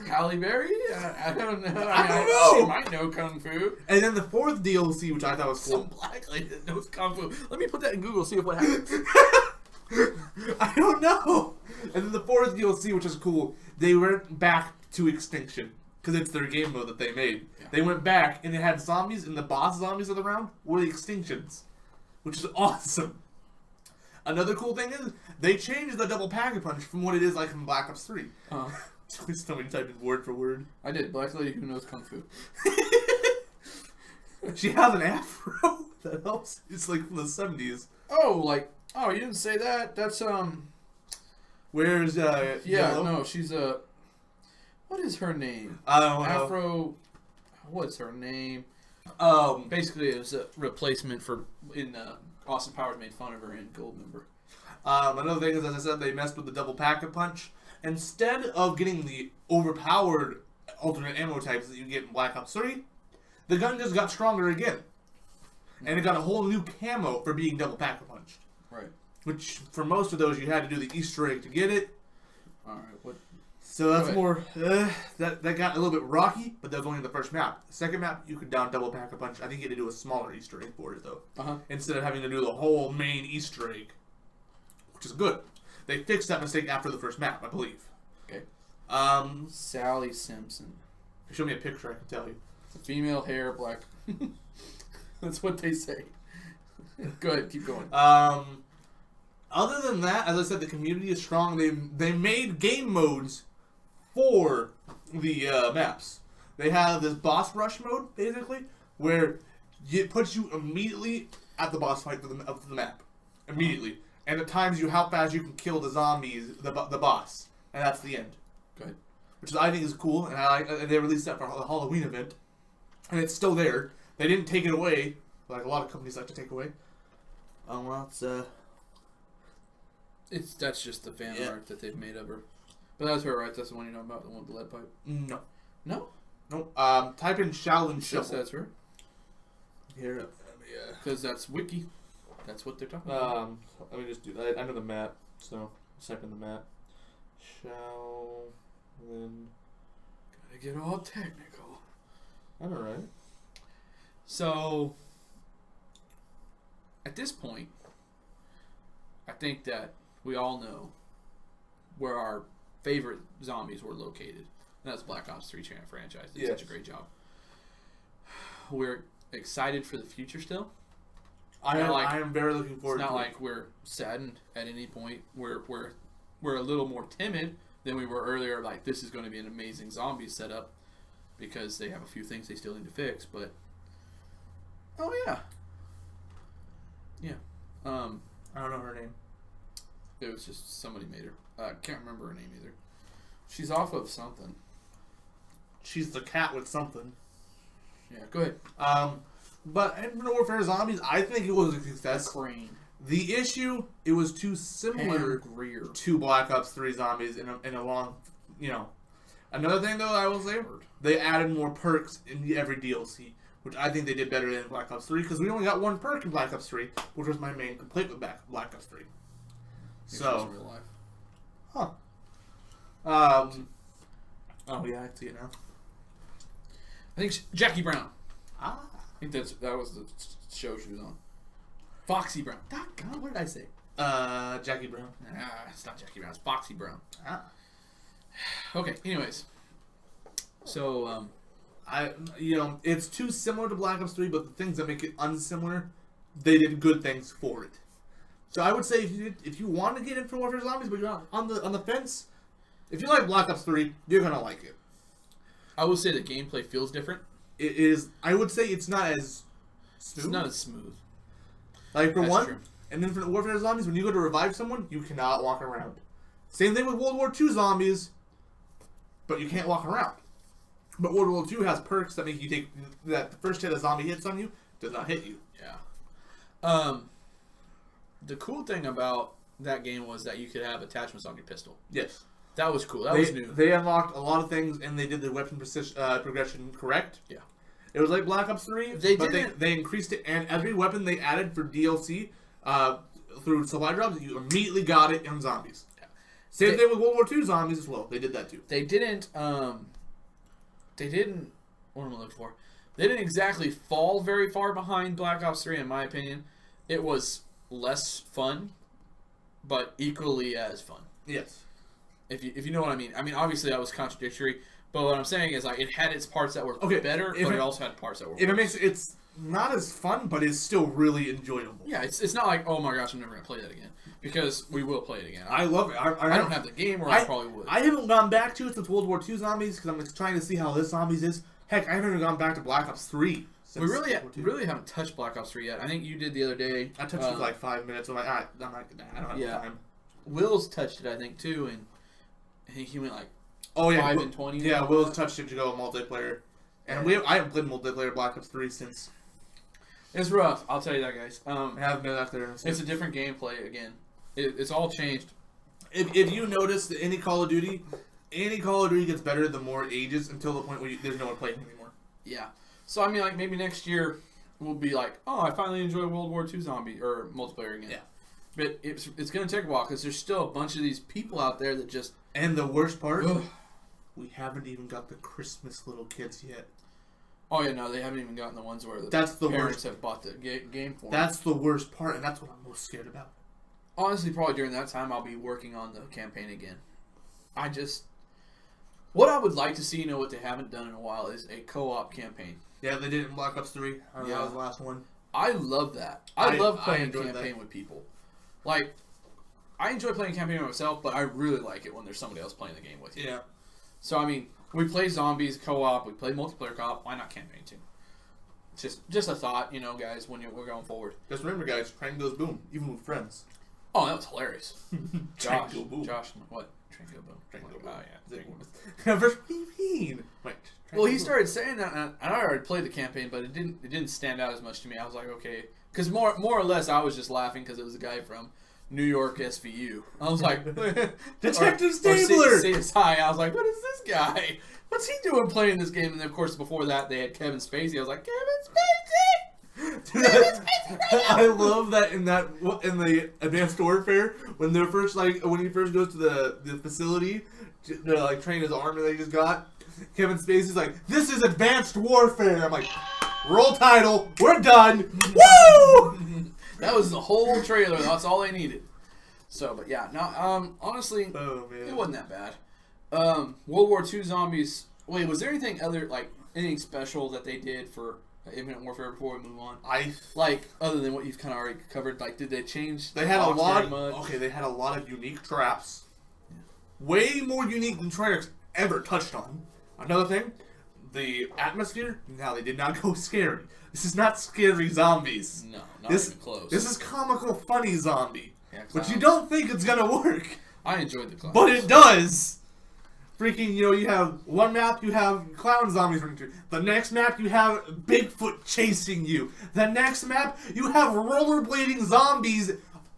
Halle Berry? I don't know. I don't know. She might know Kung Fu. And then the fourth DLC, which I thought was cool. Some black lady that knows Kung Fu. Let me put that in Google, see what happens. I don't know. And then the fourth DLC, which is cool, they went back to Extinction. Because it's their game mode that they made. Yeah. They went back and they had zombies, and the boss zombies of the round were the Extinctions. Which is awesome. Another cool thing is, they changed the double pack-a-punch from what it is like in Black Ops 3. Please tell me you typed it word for word. I did. Black lady who knows Kung Fu. She has an afro. That helps. It's like from the 70s. Oh, you didn't say that. That's, Where's, Yeah, Yellow? no, she's, what is her name? I don't know. Afro. What's her name? Basically, it was a replacement for Austin Powers made fun of her in Goldmember. Another thing is, as I said, they messed with the double pack-a-punch. Instead of getting the overpowered alternate ammo types that you get in Black Ops 3, the gun just got stronger again, and it got a whole new camo for being double pack-a-punched. Right. Which for most of those, you had to do the Easter egg to get it. All right. What? So that's more, that got a little bit rocky, but they're going to the first map. The second map, you could down double pack-a-punch. I think you had to do a smaller Easter egg for it, though. Instead of having to do the whole main Easter egg. Which is good. They fixed that mistake after the first map, I believe. Okay. Sally Simpson. If you show me a picture, I can tell you. It's a female hair, black. That's what they say. Go ahead, keep going. Other than that, as I said, the community is strong. They made game modes for the maps. They have this boss rush mode, basically, where it puts you immediately at the boss fight of the map. Immediately. And it times you how fast you can kill the zombies, the boss. And that's the end. Good. Which I think is cool, and they released that for the Halloween event. And it's still there. They didn't take it away, like a lot of companies like to take away. Oh, well, that's just the fan art that they've made of her. But that's her, right? That's the one you're talking about, the one with the lead pipe? No. No? No. Type in Shaolin Shuffle. Yes, that's her. Here, because that's Wiki. That's what they're talking about. Let me just do that. I know the map, so second the map. Shaolin. Gotta get all technical. I know, right? So, at this point, I think that we all know where our favorite zombies were located. And that's Black Ops 3 franchise. They did such a great job. We're excited for the future still. I am very looking forward to it. It's not like we're saddened at any point. We're a little more timid than we were earlier. Like, this is going to be an amazing zombie setup because they have a few things they still need to fix. But, oh, yeah. Yeah. I don't know her name. It was just somebody made her. I can't remember her name either. She's off of something. She's the cat with something. Yeah, go ahead. But Infinite Warfare Zombies, I think it was a success. Crane. The issue, it was too similar to Black Ops 3 Zombies in a long, Another thing, though, I will say, they added more perks in every DLC, which I think they did better than Black Ops 3, because we only got one perk in Black Ops 3, which was my main complaint with Black Ops 3. So, real life. Huh. Oh, yeah, I can see it now. I think Jackie Brown. Ah. think that was the show she was on. Foxy Brown. God, what did I say? Jackie Brown. It's not Jackie Brown. It's Foxy Brown. Ah. Okay. Anyways, so it's too similar to Black Ops 3, but the things that make it unsimilar, they did good things for it. So I would say if you want to get into Warfare Zombies, but you're on the fence, if you like Black Ops 3, you're gonna like it. I will say the gameplay feels different. It is. I would say it's not as smooth. It's not as smooth. Like for That's one, true. in Infinite Warfare Zombies, when you go to revive someone, you cannot walk around. Same thing with World War II Zombies, but you can't walk around. But World War II has perks that make you take that the first hit a zombie hits on you does not hit you. Yeah. The cool thing about that game was that you could have attachments on your pistol. Yes. That was cool. That was new. They unlocked a lot of things, and they did the weapon progression correct. Yeah. It was like Black Ops 3, they increased it, and every weapon they added for DLC through supply drops, you immediately got it in Zombies. Yeah. Same thing with World War II Zombies as well. They did that too. They didn't, what am I looking for? They didn't exactly fall very far behind Black Ops 3, in my opinion. It was less fun, but equally as fun. Yes. If you know what I mean. I mean, obviously that was contradictory, but what I'm saying is like it had its parts that were better, but it also had parts that were worse. It's not as fun, but it's still really enjoyable. Yeah, it's not like, oh my gosh, I'm never going to play that again. Because we will play it again. I love it. I don't have the game, or I probably would. I haven't gone back to it since World War II Zombies, because I'm trying to see how this Zombies is. Heck, I haven't even gone back to Black Ops 3. We really haven't touched Black Ops 3 yet. I think you did the other day. I touched it for like 5 minutes. I'm like, I don't have time. Will's touched it, I think, too, and I think he went like 5 and 20. Yeah, Will's touched it to go multiplayer. And I haven't played multiplayer Black Ops 3 since. It's rough, I'll tell you that, guys. I haven't been out there. It's a different gameplay again. It's all changed. If you notice that any Call of Duty gets better the more it ages until the point where there's no one playing anymore. Yeah. So, I mean, like, maybe next year we'll be like, oh, I finally enjoy World War II Zombie or multiplayer again. Yeah. But it's going to take a while because there's still a bunch of these people out there that just... And the worst part, we haven't even got the Christmas little kids yet. Oh, yeah, no, they haven't even gotten the ones where the parents have bought the game for them. That's the worst part, and that's what I'm most scared about. Honestly, probably during that time, I'll be working on the campaign again. What I would like to see, what they haven't done in a while, is a co-op campaign. Yeah, they did it in Black Ops 3. That was the last one. I love that. I love playing campaign with people. Like, I enjoy playing campaign with myself, but I really like it when there's somebody else playing the game with you. Yeah. So, I mean, we play zombies co-op, we play multiplayer co-op, why not campaign too? Just a thought, guys, when we're going forward. Just remember, guys, Triangle goes boom, even with friends. Oh, that was hilarious. Josh, what? Triangle boom. Triangle boom. Oh, yeah. What do you mean? Wait, well, he started saying that, and I already played the campaign, but it didn't stand out as much to me. I was like, okay. Because more or less, I was just laughing because it was a guy from New York SVU. I was like... Detective Stabler! CSI. I was like, what is this guy? What's he doing playing this game? And then, of course, before that, they had Kevin Spacey. I was like, Kevin Spacey! I love that in the Advanced Warfare when they're first when he first goes to the facility to train his army that he just got. Kevin Spacey's like, "This is Advanced Warfare." I'm like, "Roll title, we're done." Woo! That was the whole trailer. That's all they needed. So, but yeah, no. Honestly, it wasn't that bad. World War II Zombies. Wait, was there anything anything special that they did for Infinite Warfare before we move on? Other than what you've kind of already covered, did they change? They had a lot. They had a lot of unique traps. Yeah. Way more unique than Treyarch ever touched on. Another thing, the atmosphere. No, they did not go scary. This is not scary zombies. No, not even close. This is comical, funny zombie. Yeah, but you don't think it's gonna work. I enjoyed the clowns. But it does. Freaking, you have one map, you have clown zombies running through. The next map, you have Bigfoot chasing you. The next map, you have rollerblading zombies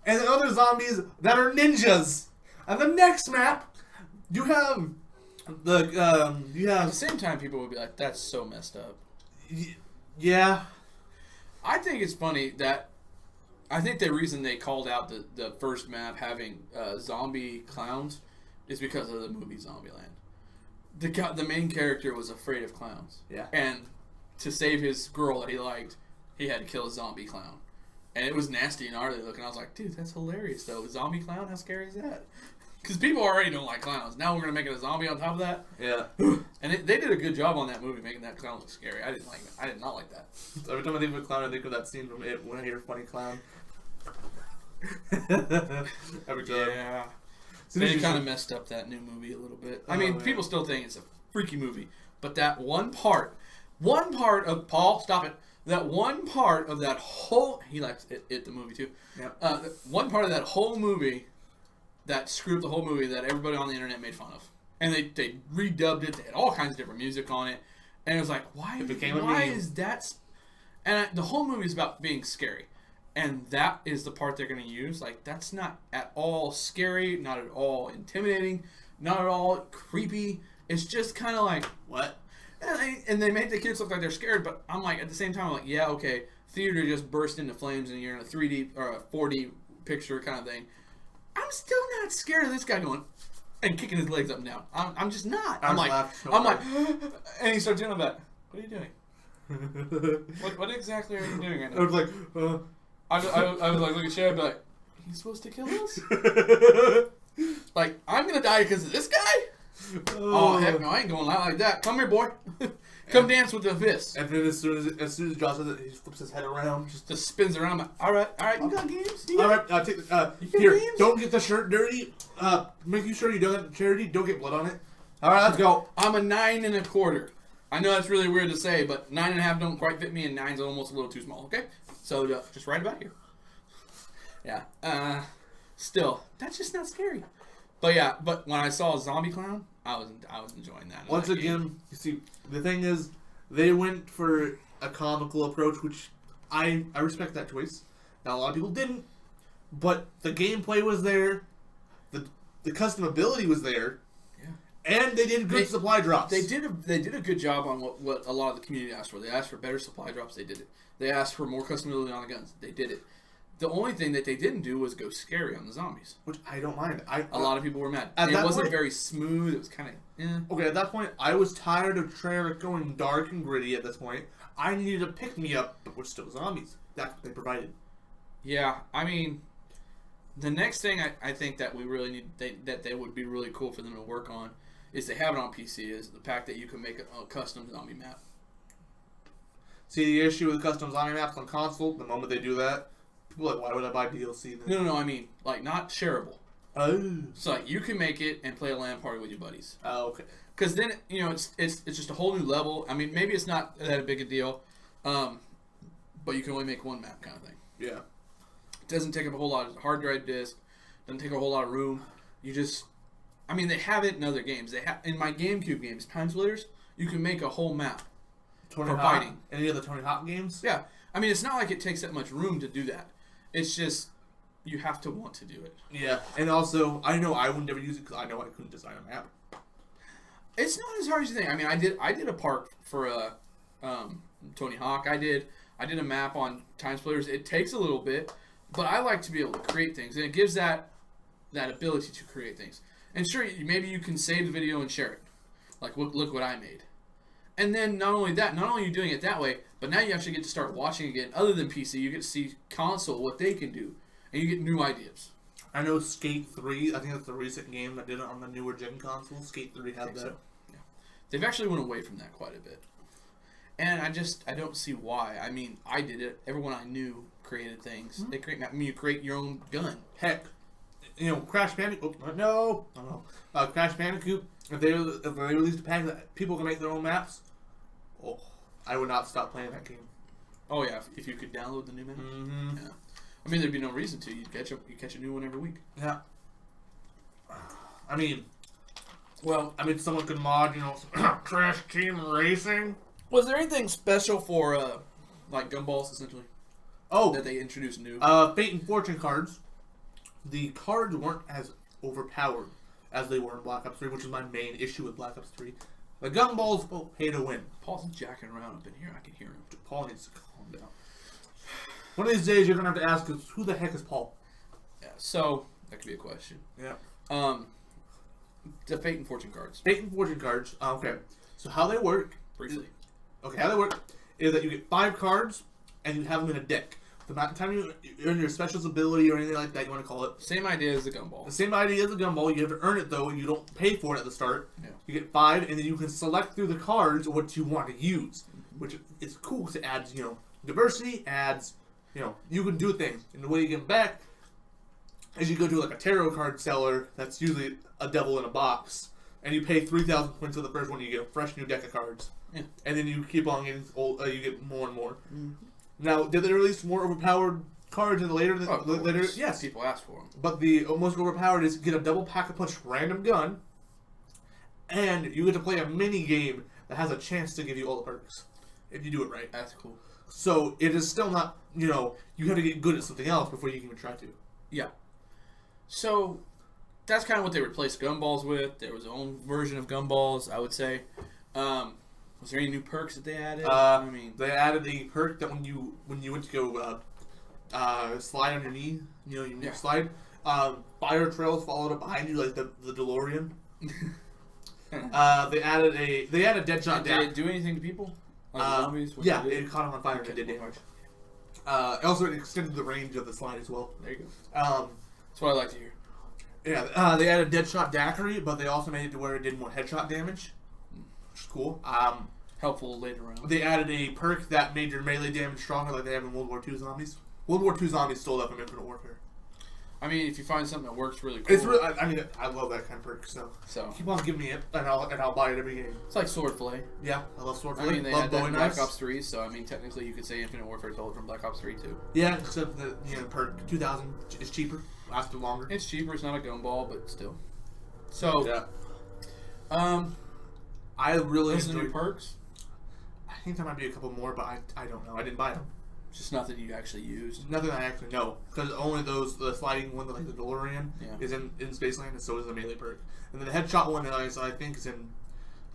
and other zombies that are ninjas. And the next map, you have At the same time, people would be like, "That's so messed up." Yeah. I think it's funny that I think the reason they called out the first map having zombie clowns is because of the movie Zombieland. The main character was afraid of clowns. Yeah. And to save his girl that he liked, he had to kill a zombie clown. And it was nasty and gnarly looking. I was like, dude, that's hilarious, though. A zombie clown? How scary is that? Because people already don't like clowns. Now we're going to make it a zombie on top of that? Yeah. And they did a good job on that movie, making that clown look scary. I did not like that. Every time I think of a clown, I think of that scene from It when I hear funny clown. Every time. Yeah. They kind of messed up that new movie a little bit. I mean, people still think it's a freaky movie. But that one part of... Paul, stop it. That one part of that whole... He likes it the movie, too. Yeah. One part of that whole movie that screwed up the whole movie that everybody on the internet made fun of. And they redubbed it. They had all kinds of different music on it. And it was like, why is that... And the whole movie is about being scary. And that is the part they're going to use. Like, that's not at all scary, not at all intimidating, not at all creepy. It's just kind of like, what? And they make the kids look like they're scared, but I'm like, at the same time, I'm like, yeah, okay, theater just burst into flames and you're in a 3D or a 4D picture kind of thing. I'm still not scared of this guy going and kicking his legs up and down. I'm just not. I'm like, and he starts doing that. What are you doing? what exactly are you doing right now? I was like, I was like, look at Shae, I'd be like, he's supposed to kill us? Like, I'm gonna die because of this guy? Oh, heck no, I ain't going out like that. Come here, boy. Come dance with the fist. And then as soon as Josh does it, he flips his head around. Just spins around. Like, all right, you got games? All right, take the, here, games? Don't get the shirt dirty. Make sure you don't charity. Don't get blood on it. All right, let's go. I'm a 9 1/4. I know that's really weird to say, but 9 1/2 don't quite fit me, and 9's almost a little too small. Okay, so just right about here. Yeah. Still, that's just not scary. But when I saw a zombie clown, I was enjoying that. Once again, you see, the thing is, they went for a comical approach, which I respect that choice. Now a lot of people didn't, but the gameplay was there, the customability was there, and they did good supply drops. They did a good job on what a lot of the community asked for. They asked for better supply drops. They did it. They asked for more customability on the guns. They did it. The only thing that they didn't do was go scary on the zombies. Which I don't mind. A lot of people were mad. It wasn't very smooth. It was kind of... Okay, at that point, I was tired of trailer going dark and gritty at this point. I needed a pick-me-up, but we're still zombies. That's what they provided. Yeah, I mean, the next thing I think that we really need... that they would be really cool for them to work on is they have it on PC, is the fact that you can make a custom zombie map. See, the issue with custom zombie maps on console, the moment they do that... People are like, why would I buy DLC then? No, I mean, like, not shareable. Oh. So, like, you can make it and play a LAN party with your buddies. Oh, okay. Because then, it's just a whole new level. I mean, maybe it's not that big a deal, but you can only make one map kind of thing. Yeah. It doesn't take up a whole lot of hard drive disk. Doesn't take a whole lot of room. You just... I mean, they have it in other games. In my GameCube games, Time Splitters, you can make a whole map for fighting. Any of the Tony Hawk games? Yeah. I mean, it's not like it takes that much room to do that. It's just, you have to want to do it. Yeah, and also, I know I would never use it because I know I couldn't design a map. It's not as hard as you think. I mean, I did a park for Tony Hawk. I did a map on Time Splitters. It takes a little bit, but I like to be able to create things, and it gives that ability to create things. And sure, maybe you can save the video and share it. Like, look what I made. And then not only are you doing it that way, but now you actually get to start watching again. Other than PC, you get to see console, what they can do. And you get new ideas. I know Skate 3, I think that's the recent game that did it on the newer gen console. Skate 3 had that. So. Yeah. They've actually went away from that quite a bit. And I don't see why. I mean, I did it. Everyone I knew created things. Mm-hmm. You create your own gun. Heck, Crash Bandicoot. Crash Bandicoot. If they released a pack that people can make their own maps, I would not stop playing that game. Oh yeah, if you could download the new map. Mm-hmm. Yeah. I mean, there'd be no reason to. You catch a new one every week. Yeah. I mean, someone could mod, Crash Team Racing. Was there anything special for like gumballs essentially? Oh, that they introduced new. Fate and Fortune cards. The cards weren't as overpowered as they were in Black Ops 3, which is my main issue with Black Ops 3. The gumballs pay to win. Paul's jacking around up in here. I can hear him. Paul needs to calm down. One of these days, you're gonna have to ask us, who the heck is Paul? Yeah. So that could be a question. Yeah. The Fate and Fortune cards. Fate and Fortune cards. Okay. So how they work? Briefly. Okay, how they work is that you get 5 cards, and you have them in a deck. The time you earn your specialist ability or anything like that, you want to call it. Same idea as the gumball. The same idea as the gumball. You have to earn it, though, and you don't pay for it at the start. Yeah. You get 5, and then you can select through the cards what you want to use, which is cool because it adds, diversity, adds, you can do things. And the way you get them back is you go to, like, a tarot card seller that's usually a devil in a box, and you pay 3,000 points for the first one, you get a fresh new deck of cards. Yeah. And then you keep on getting old, you get more and more. Mm-hmm. Now, did they release more overpowered cards in the later? Later, yes. People ask for them. But the most overpowered is get a double pack-a-punch random gun, and you get to play a mini game that has a chance to give you all the perks if you do it right. That's cool. So it is still not, you have to get good at something else before you can even try to. Yeah. So that's kind of what they replaced gumballs with. There was their own version of gumballs, I would say. Was there any new perks that they added? They added a perk that when you went to go slide on your knee, you slide, fire trails followed up behind you like the DeLorean. They added Deadshot. Did it do anything to people? Like zombies? Yeah, it caught them on fire and it did damage. Also, it extended the range of the slide as well. There you go. That's what I like to hear. Yeah, they added Deadshot Daiquiri, but they also made it to where it did more headshot damage, which is cool. Helpful later on. They added a perk that made your melee damage stronger like they have in World War II Zombies. World War II Zombies stole that from Infinite Warfare. I mean, if you find something that works really cool. It's really, I love that kind of perk, so keep on giving me it, and I'll buy it every game. It's like sword fillet. Yeah, I love sword I fillet. mean, they love had that Bowie in Black knives. Ops 3, so I mean, technically you could say Infinite Warfare stole it from Black Ops 3 too. Yeah, except that perk 2000 is cheaper, lasted longer. It's cheaper. It's not a gumball, but still. So yeah. I really those are the new perks. I think there might be a couple more, but I don't know. I didn't buy them. Just nothing you actually used. Nothing I actually know, because only the sliding one, like the DeLorean, is in Spaceland, and so is the melee perk. And then the headshot one, I think, is in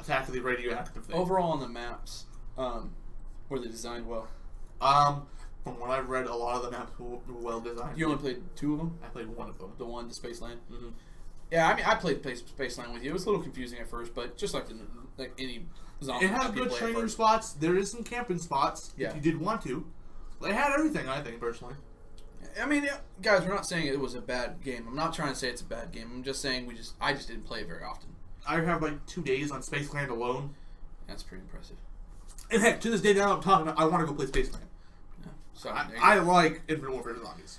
Attack of the Radioactive thing. Overall on the maps, were they designed well? From what I've read, a lot of the maps were well designed. You only played 2 of them? I played one of them. The one, the Spaceland? Mm-hmm. Yeah, I mean, I played Spaceland with you. It was a little confusing at first, but just like any zombie. It has good training spots. There is some camping spots if you did want to. They had everything, I think, personally. I mean, guys, we're not saying it was a bad game. I'm not trying to say it's a bad game. I'm just saying I just didn't play it very often. I have like 2 days on Spaceland alone. That's pretty impressive. And heck, to this day now I'm talking about I want to go play Spaceland. Yeah. So I like Infinite Warfare Zombies.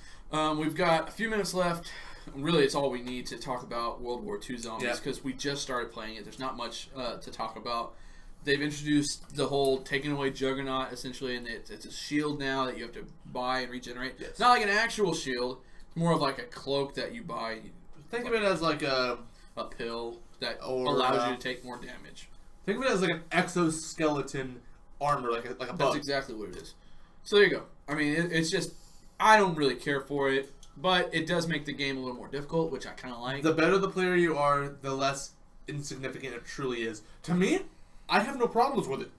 We've got a few minutes left. Really, it's all we need to talk about World War II Zombies because we just started playing it. There's not much to talk about. They've introduced the whole taking away Juggernaut, essentially, and it's a shield now that you have to buy and regenerate. Yes. It's not like an actual shield. It's more of like a cloak that you buy. Think of it as like a pill that allows you to take more damage. Think of it as like an exoskeleton armor, like a bug. That's exactly what it is. So there you go. I mean, it's just, I don't really care for it, but it does make the game a little more difficult, which I kind of like. The better the player you are, the less insignificant it truly is. To me, I have no problems with it.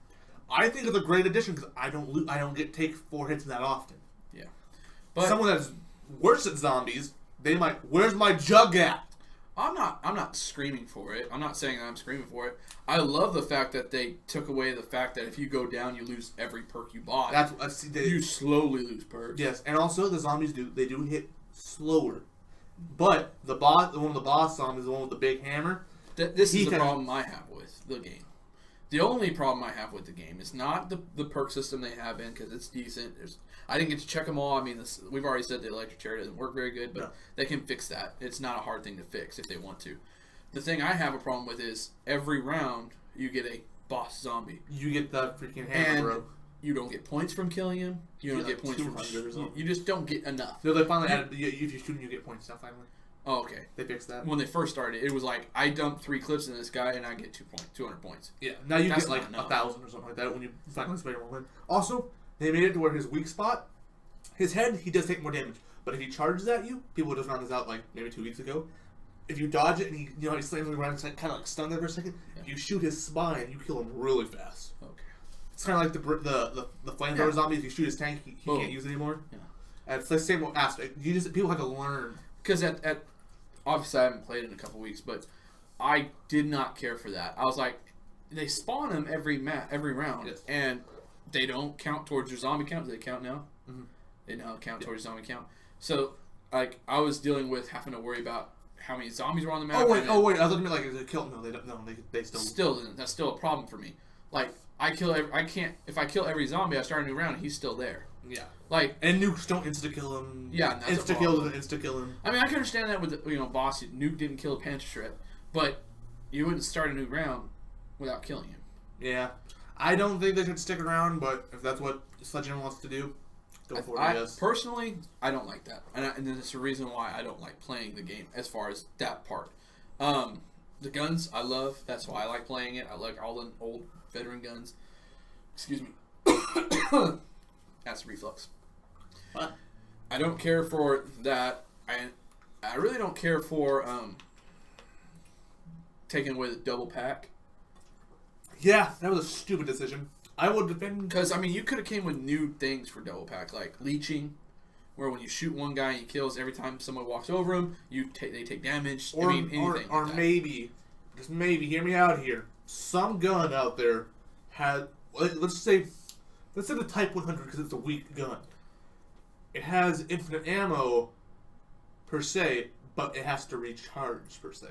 I think it's a great addition because I don't take 4 hits that often. Yeah, but someone that's worse at zombies, they might. Where's my jug at? I'm not screaming for it. I'm not saying that I'm screaming for it. I love the fact that they took away the fact that if you go down, you lose every perk you bought. You slowly lose perks. Yes, and also the zombies do hit slower. But one of the boss zombies, the one with the big hammer. This is the problem I have with the game. The only problem I have with the game is not the perk system they have in, because it's decent. I didn't get to check them all. I mean, we've already said the electric chair doesn't work very good, but they can fix that. It's not a hard thing to fix if they want to. The thing I have a problem with is every round you get a boss zombie. You get the freaking hammer, bro. You don't get points from killing him. You don't get points from you just don't get enough. No, they finally added. If you shoot him, you get points now. Finally. Oh, okay. They fixed that. When they first started, it was like I dumped 3 clips in this guy and I get 200 points. Yeah. Now you get like 1,000 or something like that when you finally spray your win. Also, they made it to where his weak spot, his head, he does take more damage. But if he charges at you, people just found this out like maybe 2 weeks ago. If you dodge it and he slams you around and kind of like stun there for a second, if you shoot his spine, you kill him really fast. Okay. It's kind of like the flamethrower zombie. If you shoot his tank, he can't use it anymore. Yeah. And it's the same aspect. People have to learn. Because obviously I haven't played in a couple weeks, but I did not care for that. I was like, they spawn him every round, and they don't count towards your zombie count. Do they count now? Mm-hmm. They now count towards your zombie count. So, like, I was dealing with having to worry about how many zombies were on the map. Oh wait! I was looking at like a kill. No, they don't. No, they still. Still, that's still a problem for me. Like, I can't. If I kill every zombie, I start a new round. He's still there. Yeah. Like, and nukes don't insta kill him. Yeah, insta kill doesn't insta kill him. I mean, I can understand that with boss. Nuke didn't kill a Panther Strip, but you wouldn't start a new round without killing him. Yeah, I don't think they should stick around, but if that's what Sledgehammer wants to do, go for it. I guess. Personally, I don't like that, and that's the reason why I don't like playing the game as far as that part. The guns I love. That's why I like playing it. I like all the old veteran guns. Excuse me. That's reflux. What? I don't care for that. I really don't care for taking away the double pack. Yeah, that was a stupid decision. I would defend Because I mean, you could have came with new things for double pack, like leeching, where when you shoot one guy, he kills every time someone walks over him. They take damage. Or, I mean, anything. or like maybe, just maybe, hear me out here. Some gun out there had, let's say the Type 100 because it's a weak gun. It has infinite ammo per se, but it has to recharge per se.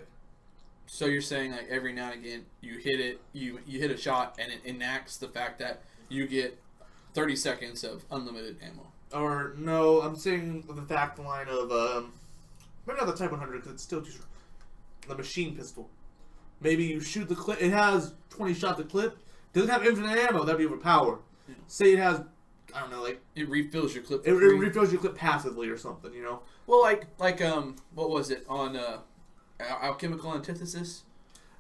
So you're saying like every now and again you hit it, you hit a shot, and it enacts the fact that you get 30 seconds of unlimited ammo. Or no, I'm saying the fact line of maybe not the Type 100 because it's still too short. The machine pistol. Maybe you shoot the clip. It has 20 shots a clip. Doesn't have infinite ammo. That'd be overpowered. Yeah. Say it has, I don't know, like it refills your clip. It refills your clip passively or something, you know. Well, like what was it on Alchemical Antithesis?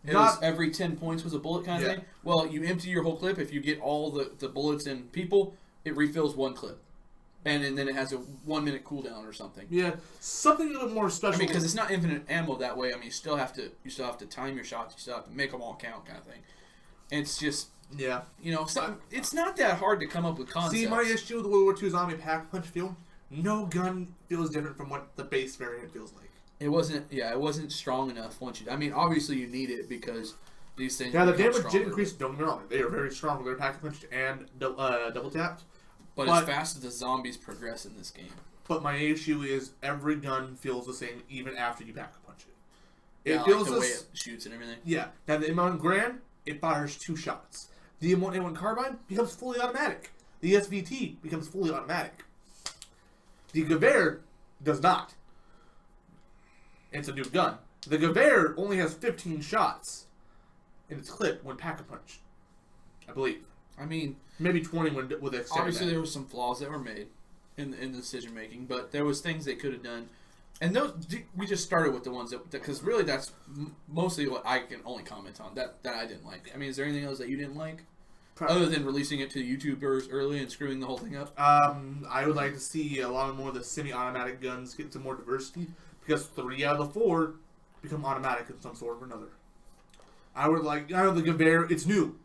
It was every 10 points was a bullet kind of thing. Well, you empty your whole clip. If you get all the bullets and people, it refills one clip. And then it has a 1 minute cooldown or something. Yeah, something a little more special. I mean, because it's not infinite ammo that way. I mean, you still have to time your shots. You still have to make them all count, kind of thing. And it's just it's not that hard to come up with concepts. See, my issue with the World War II zombie pack punch feel. No gun feels different from what the base variant feels like. It wasn't strong enough once you. I mean, obviously you need it because these things. Yeah, the damage did increase. Don't get me wrong; they are very strong when they're pack punched and double tapped. But as fast as the zombies progress in this game. But my issue is every gun feels the same even after you pack punch it. It feels like the way it shoots and everything. Yeah. Now the M1 Grand, it fires 2 shots. The M1 carbine becomes fully automatic. The SVT becomes fully automatic. The Gewehr does not. It's a new gun. The Gewehr only has 15 shots in its clip when pack-a-punch, I believe. I mean, maybe 20 with extended. Obviously, there were some flaws that were made in the decision making, but there was things they could have done. And those we just started with the ones that because really that's mostly what I can only comment on that I didn't like. I mean, is there anything else that you didn't like? Other than releasing it to YouTubers early and screwing the whole thing up? I would like to see a lot more of the semi-automatic guns get some more diversity, because 3 out of the 4 become automatic in some sort or another. I know the Gewehr, it's new,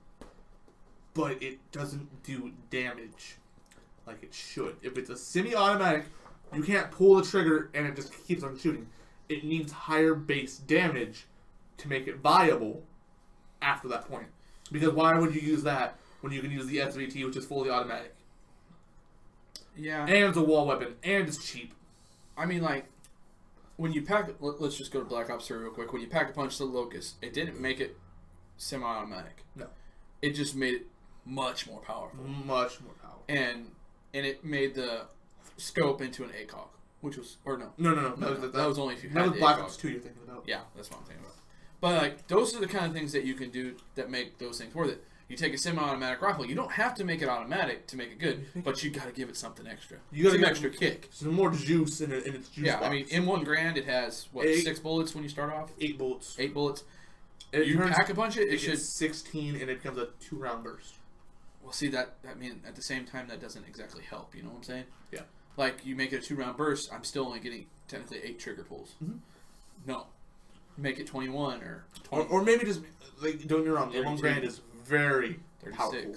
but it doesn't do damage like it should. If it's a semi-automatic, you can't pull the trigger and it just keeps on shooting. It needs higher base damage to make it viable after that point. Because why would you use that when you can use the SVT, which is fully automatic? Yeah. And it's a wall weapon, and it's cheap. I mean, like, when you pack... Let's just go to Black Ops 3 real quick. When you pack a punch the Locust, it didn't make it semi-automatic. No. It just made it much more powerful. Much more powerful. And it made the scope into an ACOG, which was... Or no. No. That was only if you had the the Black ACOG. Ops 2 you're thinking about. Yeah, that's what I'm thinking about. But, like, those are the kind of things that you can do that make those things worth it. You take a semi-automatic rifle. You don't have to make it automatic to make it good, but you got to give it something extra. You got to get extra kick. Some more juice in its juice box. I mean, M1 Grand, it has, 6 bullets when you start off? 8 bullets. 8 bullets. You pack a punch it should... 16, and it becomes a 2-round burst. Well, see, I mean, at the same time, that doesn't exactly help. You know what I'm saying? Yeah. Like, you make it a 2-round burst, I'm still only getting, technically, 8 trigger pulls. Mm-hmm. No. Make it 21 or 20. Or maybe just, like, don't get me wrong, the M1 Grand is very 36. powerful.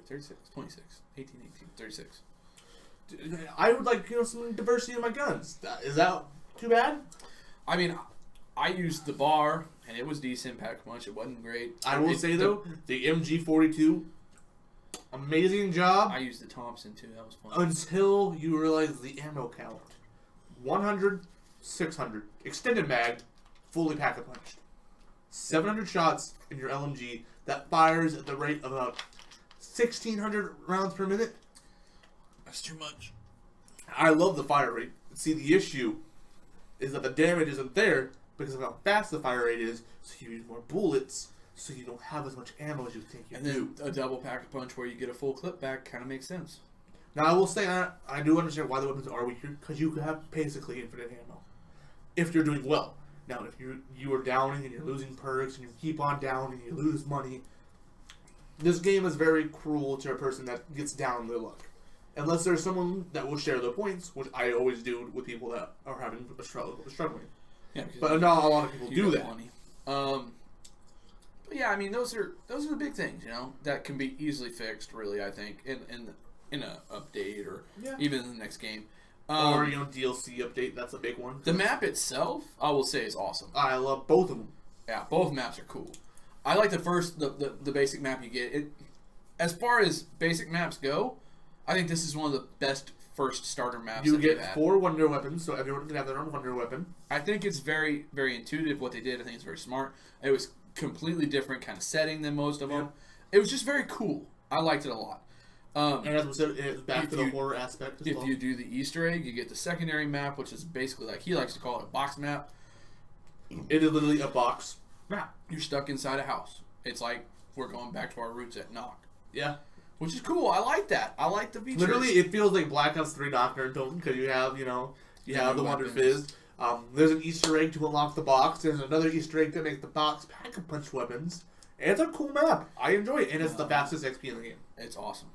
36, 26, 18, 36. I would like, some diversity in my guns. Is that too bad? I mean, I used the bar, and it was decent pack punch. It wasn't great. I will say, though, the MG42 Amazing job. I used the Thompson too. That was fun. Until you realize the ammo count. 100, 600. Extended mag, fully pack-a-punched. 700 shots in your LMG that fires at the rate of about 1,600 rounds per minute. That's too much. I love the fire rate. See, the issue is that the damage isn't there because of how fast the fire rate is, so you use more bullets, so you don't have as much ammo as you think you do. And then a double pack-a-punch where you get a full clip back kind of makes sense. Now, I will say, I do understand why the weapons are weaker, because you have basically infinite ammo. If you're doing well. Now, if you are downing and you're losing perks, and you keep on downing and you lose money, this game is very cruel to a person that gets down on their luck. Unless there's someone that will share their points, which I always do with people that are having struggling. Yeah, but not a lot of people do that. Money. But yeah, I mean, those are the big things, that can be easily fixed. Really, I think in a update or even in the next game. Or DLC update. That's a big one. The map itself, I will say, is awesome. I love both of them. Yeah, both maps are cool. I like the basic map you get. As far as basic maps go, I think this is one of the best first starter maps. You get 4 wonder weapons, so everyone can have their own wonder weapon. I think it's very, very intuitive what they did. I think it's very smart. It was completely different kind of setting than most of them. It was just very cool. I liked it a lot. And as we said, it's back to the horror aspect as well. If you do the Easter egg, you get the secondary map, which is basically like he likes to call it a box map. It is literally a box map. You're stuck inside a house. It's like we're going back to our roots at Knock. Yeah. Which is cool. I like that. I like the features. Literally, it feels like Black Ops 3 Knocker because you have, you have the Wonder Fizz. There's an Easter egg to unlock the box. There's another Easter egg to make the box pack-a-punch weapons. And it's a cool map. I enjoy it, and it's the fastest XP in the game. It's awesome.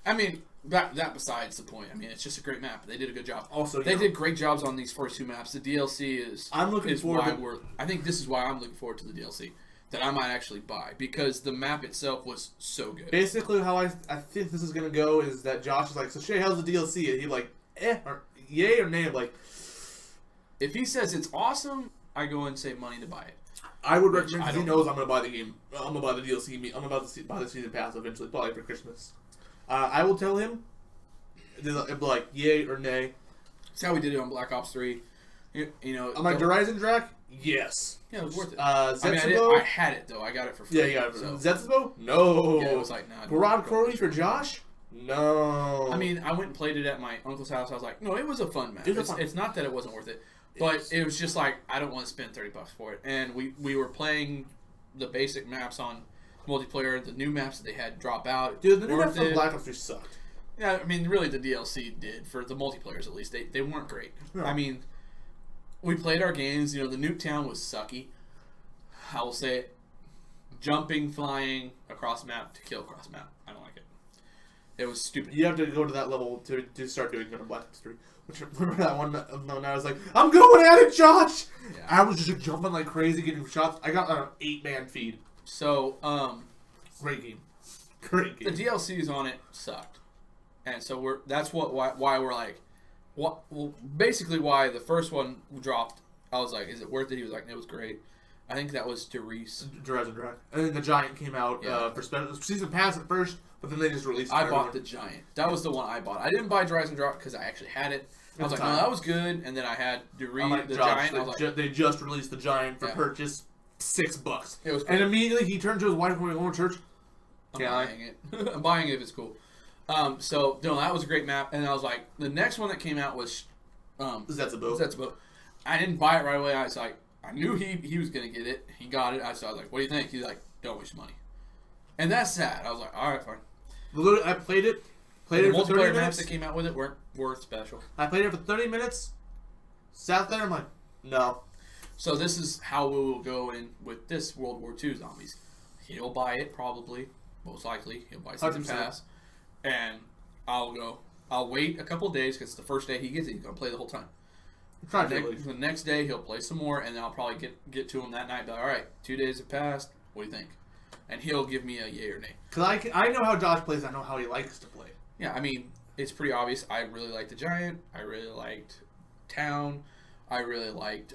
I mean, that besides the point. I mean, it's just a great map. They did a good job. Also, they did great jobs on these first 2 maps. The DLC is. I'm looking forward. I think this is why I'm looking forward to the DLC that I might actually buy because the map itself was so good. Basically, how I think this is gonna go is that Josh is like, "So Shae, how's the DLC?" And he's like, or yay or nay. I'm like, if he says it's awesome, I go and save money to buy it. I would recommend because he knows I'm gonna buy the game. I'm gonna buy the DLC. I'm about to buy the season pass eventually, probably for Christmas. I will tell him, it'll be like, yay or nay. That's how we did it on Black Ops 3. I'm like, Horizon Drac? Yes. Yeah, it was worth it. Zetsubo? I had it, though. I got it for free. Yeah, you got it. So. Zetsubo? No. Yeah, it was like, nah. Garage Corey for Josh? No. I mean, I went and played it at my uncle's house. I was like, no, it was a fun match. It's not that it wasn't worth it. But it was just like, I don't want to spend $30 for it. And we were playing the basic maps on multiplayer. The new maps that they had drop out. Dude, the new maps on Black Ops 3 sucked. Yeah, I mean, really, the DLC did. For the multiplayers, at least. They weren't great. No. I mean, we played our games. The Nuketown was sucky. I will say it. Jumping, flying across map to kill across map. I don't like it. It was stupid. You have to go to that level to start doing it on Black Ops 3. Which, remember that one? And I was like, I'm going at it, Josh! Yeah. I was just jumping like crazy, getting shots. I got an 8-man feed. So, great game. Great game. The DLCs on it sucked. And so that's why we're like, basically why the first one dropped. I was like, is it worth it? He was like, it was great. I think that was Derice. Horizon Drac. And then the Giant came out for season pass at first, but then they just released it. I bought the Giant. That was the one I bought. I didn't buy Horizon Drac because I actually had it. I was like, no, that was good. And then I had Derice, the Giant. They just released the Giant for purchase. $6. It was cool. And immediately he turned to his wife when we went to church. I'm buying it. I'm buying it if it's cool. So that was a great map. And I was like, the next one that came out was Zetsubo. I didn't buy it right away. I was like, I knew he was gonna get it. He got it. I was like, what do you think? He's like, don't waste money. And that's sad. I was like, all right, fine. Literally, I played it. The multiplayer maps that came out with it weren't worth special. I played it for 30 minutes. Sat there. I'm like, no. So this is how we will go in with this World War II Zombies. He'll buy it probably, most likely. He'll buy season 100%. pass, and I'll wait a couple of days because the first day he gets it, he's gonna play the whole time. The next day he'll play some more, and then I'll probably get to him that night. But all right, 2 days have passed. What do you think? And he'll give me a yay or nay. Because I know how Josh plays. I know how he likes to play. Yeah, I mean, it's pretty obvious. I really liked the Giant. I really liked Town. I really liked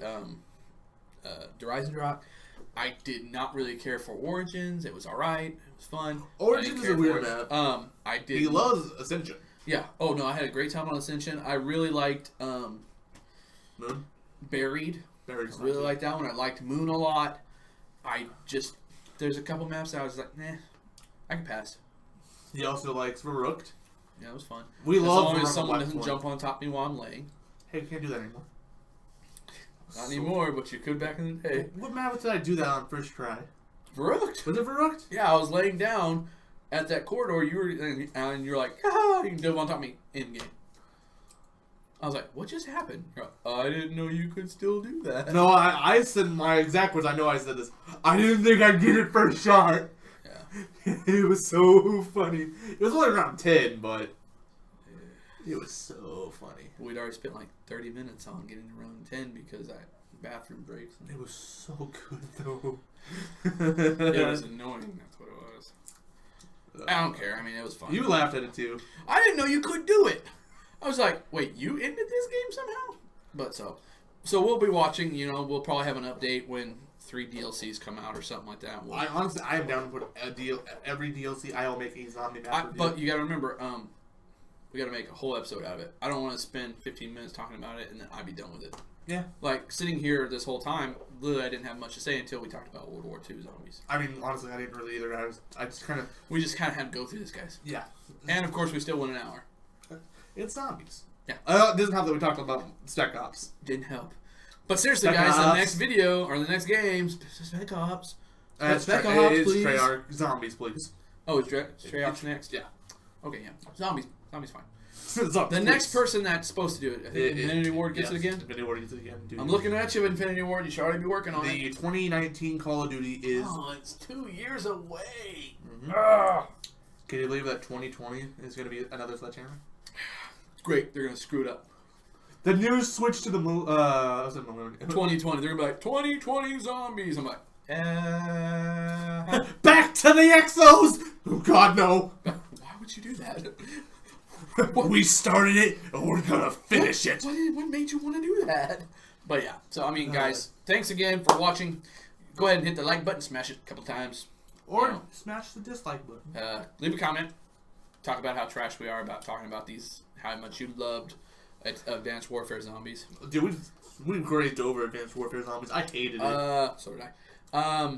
Horizon Drac. I did not really care for Origins. It was alright. It was fun. Origins is a weird map. I did. He loves Ascension. Yeah. Oh no, I had a great time on Ascension. I really liked Moon. Buried. I really liked that one. I liked Moon a lot. There's a couple maps that I was like, nah, I can pass. He also likes Verrückt. Yeah, it was fun. We as love long as Verrückt someone Black doesn't Swan. jump on top of me while I'm laying. Hey, you can't do that anymore. Not anymore, but you could back in the day. What map did I do that on first try? Verrückt. Was it Verrückt? Yeah, I was laying down at that corridor. And you're like, ah, you can jump on top of me in game. I was like, what just happened? You're like, I didn't know you could still do that. No, I said my exact words. I know I said this. I didn't think I'd get it first shot. Yeah. It was so funny. It was only around 10, but it was so funny. We'd already spent like 30 minutes on getting to round 10 because I bathroom breaks. It was so good, though. It was annoying. That's what it was. I don't care. I mean, it was fun. You laughed at it, too. I didn't know you could do it. I was like, wait, you ended this game somehow? But so we'll be watching. You know, we'll probably have an update when 3 DLCs come out or something like that. I honestly, I am down to put every DLC. I'll make a zombie map. But you got to remember, we got to make a whole episode out of it. I don't want to spend 15 minutes talking about it and then I'd be done with it. Yeah. Like, sitting here this whole time, literally I didn't have much to say until we talked about World War II zombies. I mean, honestly, I didn't really either. We just kind of had to go through this, guys. Yeah. And, of course, we still went an hour. It's zombies. Yeah. It doesn't help that we talked about Spec Ops. Didn't help. But seriously, Spec guys, Ops. the next video, or the next game, Spec Ops. Spec Ops, It's please. Treyarch. Zombies, please. Oh, is Treyarch next? Yeah. Okay, yeah. Zombies fine. Zombies, The please. next person that's supposed to do it, I think Infinity Ward gets it again. Infinity Ward gets it again. Dude. I'm looking at you, Infinity Ward. You should already be working on The it. 2019 Call of Duty is... Oh, it's 2 years away. Mm-hmm. Can you believe that 2020 is going to be another Sledgehammer? Great, they're going to screw it up. The news switched to the moon. 2020, they're going to be like, 2020 zombies. I'm like, Back to the Exos! Oh, God, no. Why would you do that? We started it, and we're going to finish it. What made you want to do that? But yeah, so I mean, guys, thanks again for watching. Go ahead and hit the like button, smash it a couple times. Or smash the dislike button. Leave a comment. Talk about how trash we are about talking about these, how much you loved Advanced Warfare Zombies. Dude, we grazed over Advanced Warfare Zombies. I hated it. So did I.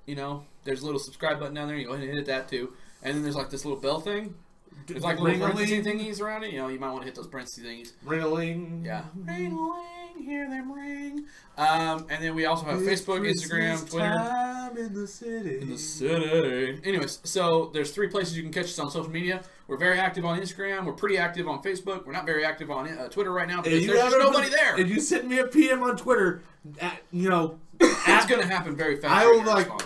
You know, there's a little subscribe button down there. You go ahead and hit that too. And then there's like this little bell thing. There's like little parentheses thingies around it. You know, you might want to hit those parentheses thingies. Ring-a-ling. Yeah. Ring-a-ling, hear them ring. And then we also have Facebook, Instagram, Twitter. Time in the city. In the city. Anyways, so there's 3 places you can catch us on social media. We're very active on Instagram. We're pretty active on Facebook. We're not very active on Twitter right now because there's just nobody there. If you send me a PM on Twitter, it's going to happen very fast. I will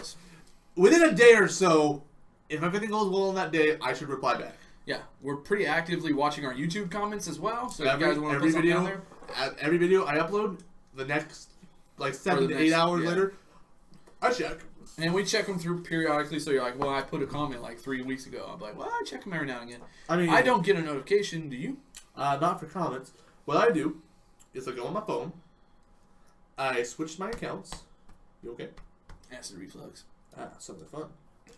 within a day or so. If everything goes well on that day, I should reply back. Yeah, we're pretty actively watching our YouTube comments as well. So if you guys want to put something down there. Every video I upload, the next 7 to 8 hours later, I check. And we check them through periodically. So you're like, well, I put a comment like 3 weeks ago. I'm like, well, I check them every now and again. I mean, I don't get a notification. Do you? Not for comments. What I do is I go on my phone. I switch my accounts. You okay? Acid reflux. Something fun.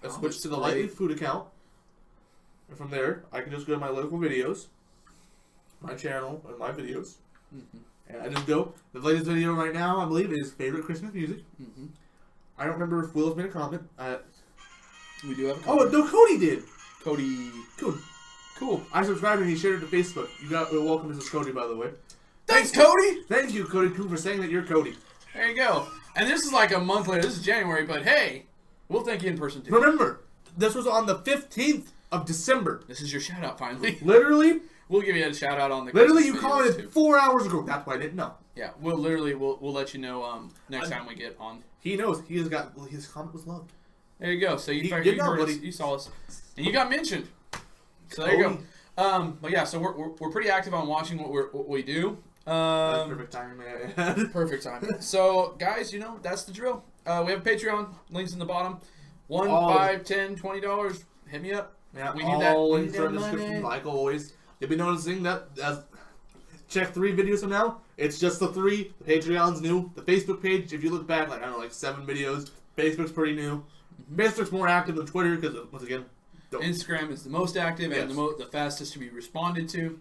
I switch to the Lightly Food account. And from there, I can just go to my local videos, my channel, and my videos. Mm-hmm. And I just go. The latest video right now, I believe, is favorite Christmas music. Mm-hmm. I don't remember if Will's made a comment. We do have a comment. Oh, no, Cody did. Cody. Cool. I subscribed and he shared it to Facebook. Welcome, Mrs. Cody, by the way. Thanks, Cody. Thank you, Cody, for saying that you're Cody. There you go. And this is like a month later. This is January, but hey, we'll thank you in person too. Remember, this was on the 15th of December. This is your shout out finally. Literally. We'll give you a shout out on the. Literally, you commented 4 hours ago. That's why I didn't know. Yeah, we'll let you know next time we get on. He knows. His comment was loved. There you go. So you heard us, you saw us, and you got mentioned. So there you go. But yeah, so we're pretty active on watching what we do. Perfect timing, man. Perfect timing. So guys, that's the drill. We have a Patreon. Links in the bottom. $1, $5, $10, $20. Hit me up. Yeah, we need that. Links are in the description, like always. You'll be noticing that as check 3 videos from now, it's just the 3. The Patreon's new. The Facebook page, if you look back, like, I don't know, like 7 videos. Facebook's pretty new. Facebook's more active than Twitter because, once again, Instagram is the most active and the fastest to be responded to.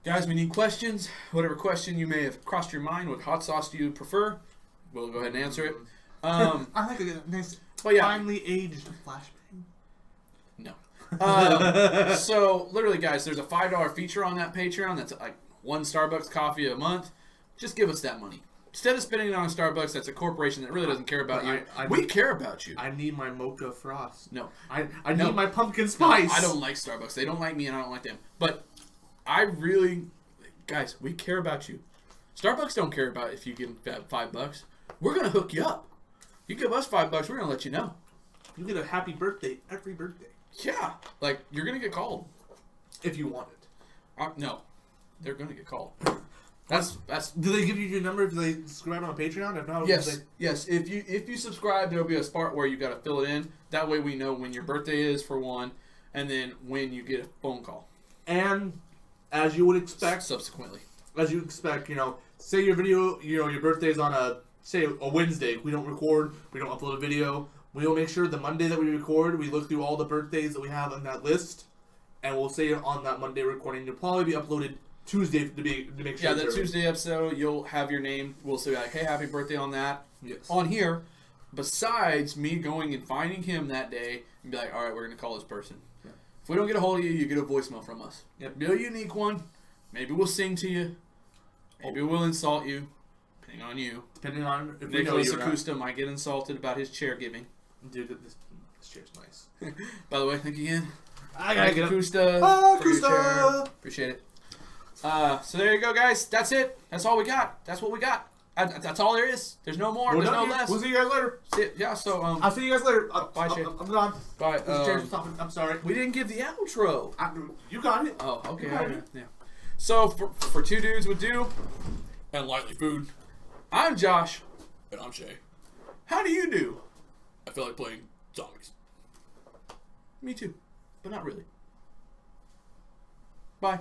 Guys, we need questions. Whatever question you may have crossed your mind, what hot sauce do you prefer? We'll go ahead and answer it. I like a nice, finely aged flashbang. No. So, literally, guys, there's a $5 feature on that Patreon that's like 1 Starbucks coffee a month. Just give us that money. Instead of spending it on a Starbucks, that's a corporation that really doesn't care about you. We care about you. I need my mocha frost. No. I need my pumpkin spice. No, I don't like Starbucks. They don't like me and I don't like them. But I really... Guys, we care about you. Starbucks don't care about if you give them $5. We're going to hook you up. You give us $5, we're going to let you know. You get a happy birthday every birthday. Yeah. Like, you're going to get called. If you want it. No. They're going to get called. That's. Do they give you your number if they subscribe on Patreon? If not, yes. If you subscribe, there'll be a part where you got to fill it in. That way we know when your birthday is for one, and then when you get a phone call. And as you would expect, subsequently, say your video, your birthday's on a Wednesday. We don't record. We don't upload a video. We'll make sure the Monday that we record, we look through all the birthdays that we have on that list, and we'll say on that Monday recording it'll probably be uploaded Tuesday to make sure. Yeah, the Tuesday episode, you'll have your name. We'll say like, "Hey, happy birthday" on that. Yes. On here, besides me going and finding him that day and be like, "All right, we're gonna call this person." Yeah. If we don't get a hold of you, you get a voicemail from us. Yep. Be a unique one. Maybe we'll sing to you. Maybe we'll insult you. Depending on you. Depending on if Nicholas Acosta might get insulted about his chair giving. Dude, this chair's nice. By the way, thank you again. I gotta get Acosta. Acosta. Appreciate it. So there you go, guys. That's it. That's all we got. That's what we got. That's all there is. There's no more. There's no less. We'll see you guys later. Yeah. So I'll see you guys later. Bye, Shae. I'm gone. Bye. This chair's stopping. I'm sorry. We didn't give the outro. You got it. Oh, okay. It. Yeah. So for two dudes with do and lightly food, I'm Josh and I'm Shae. How do you do? I feel like playing zombies. Me too, but not really. Bye.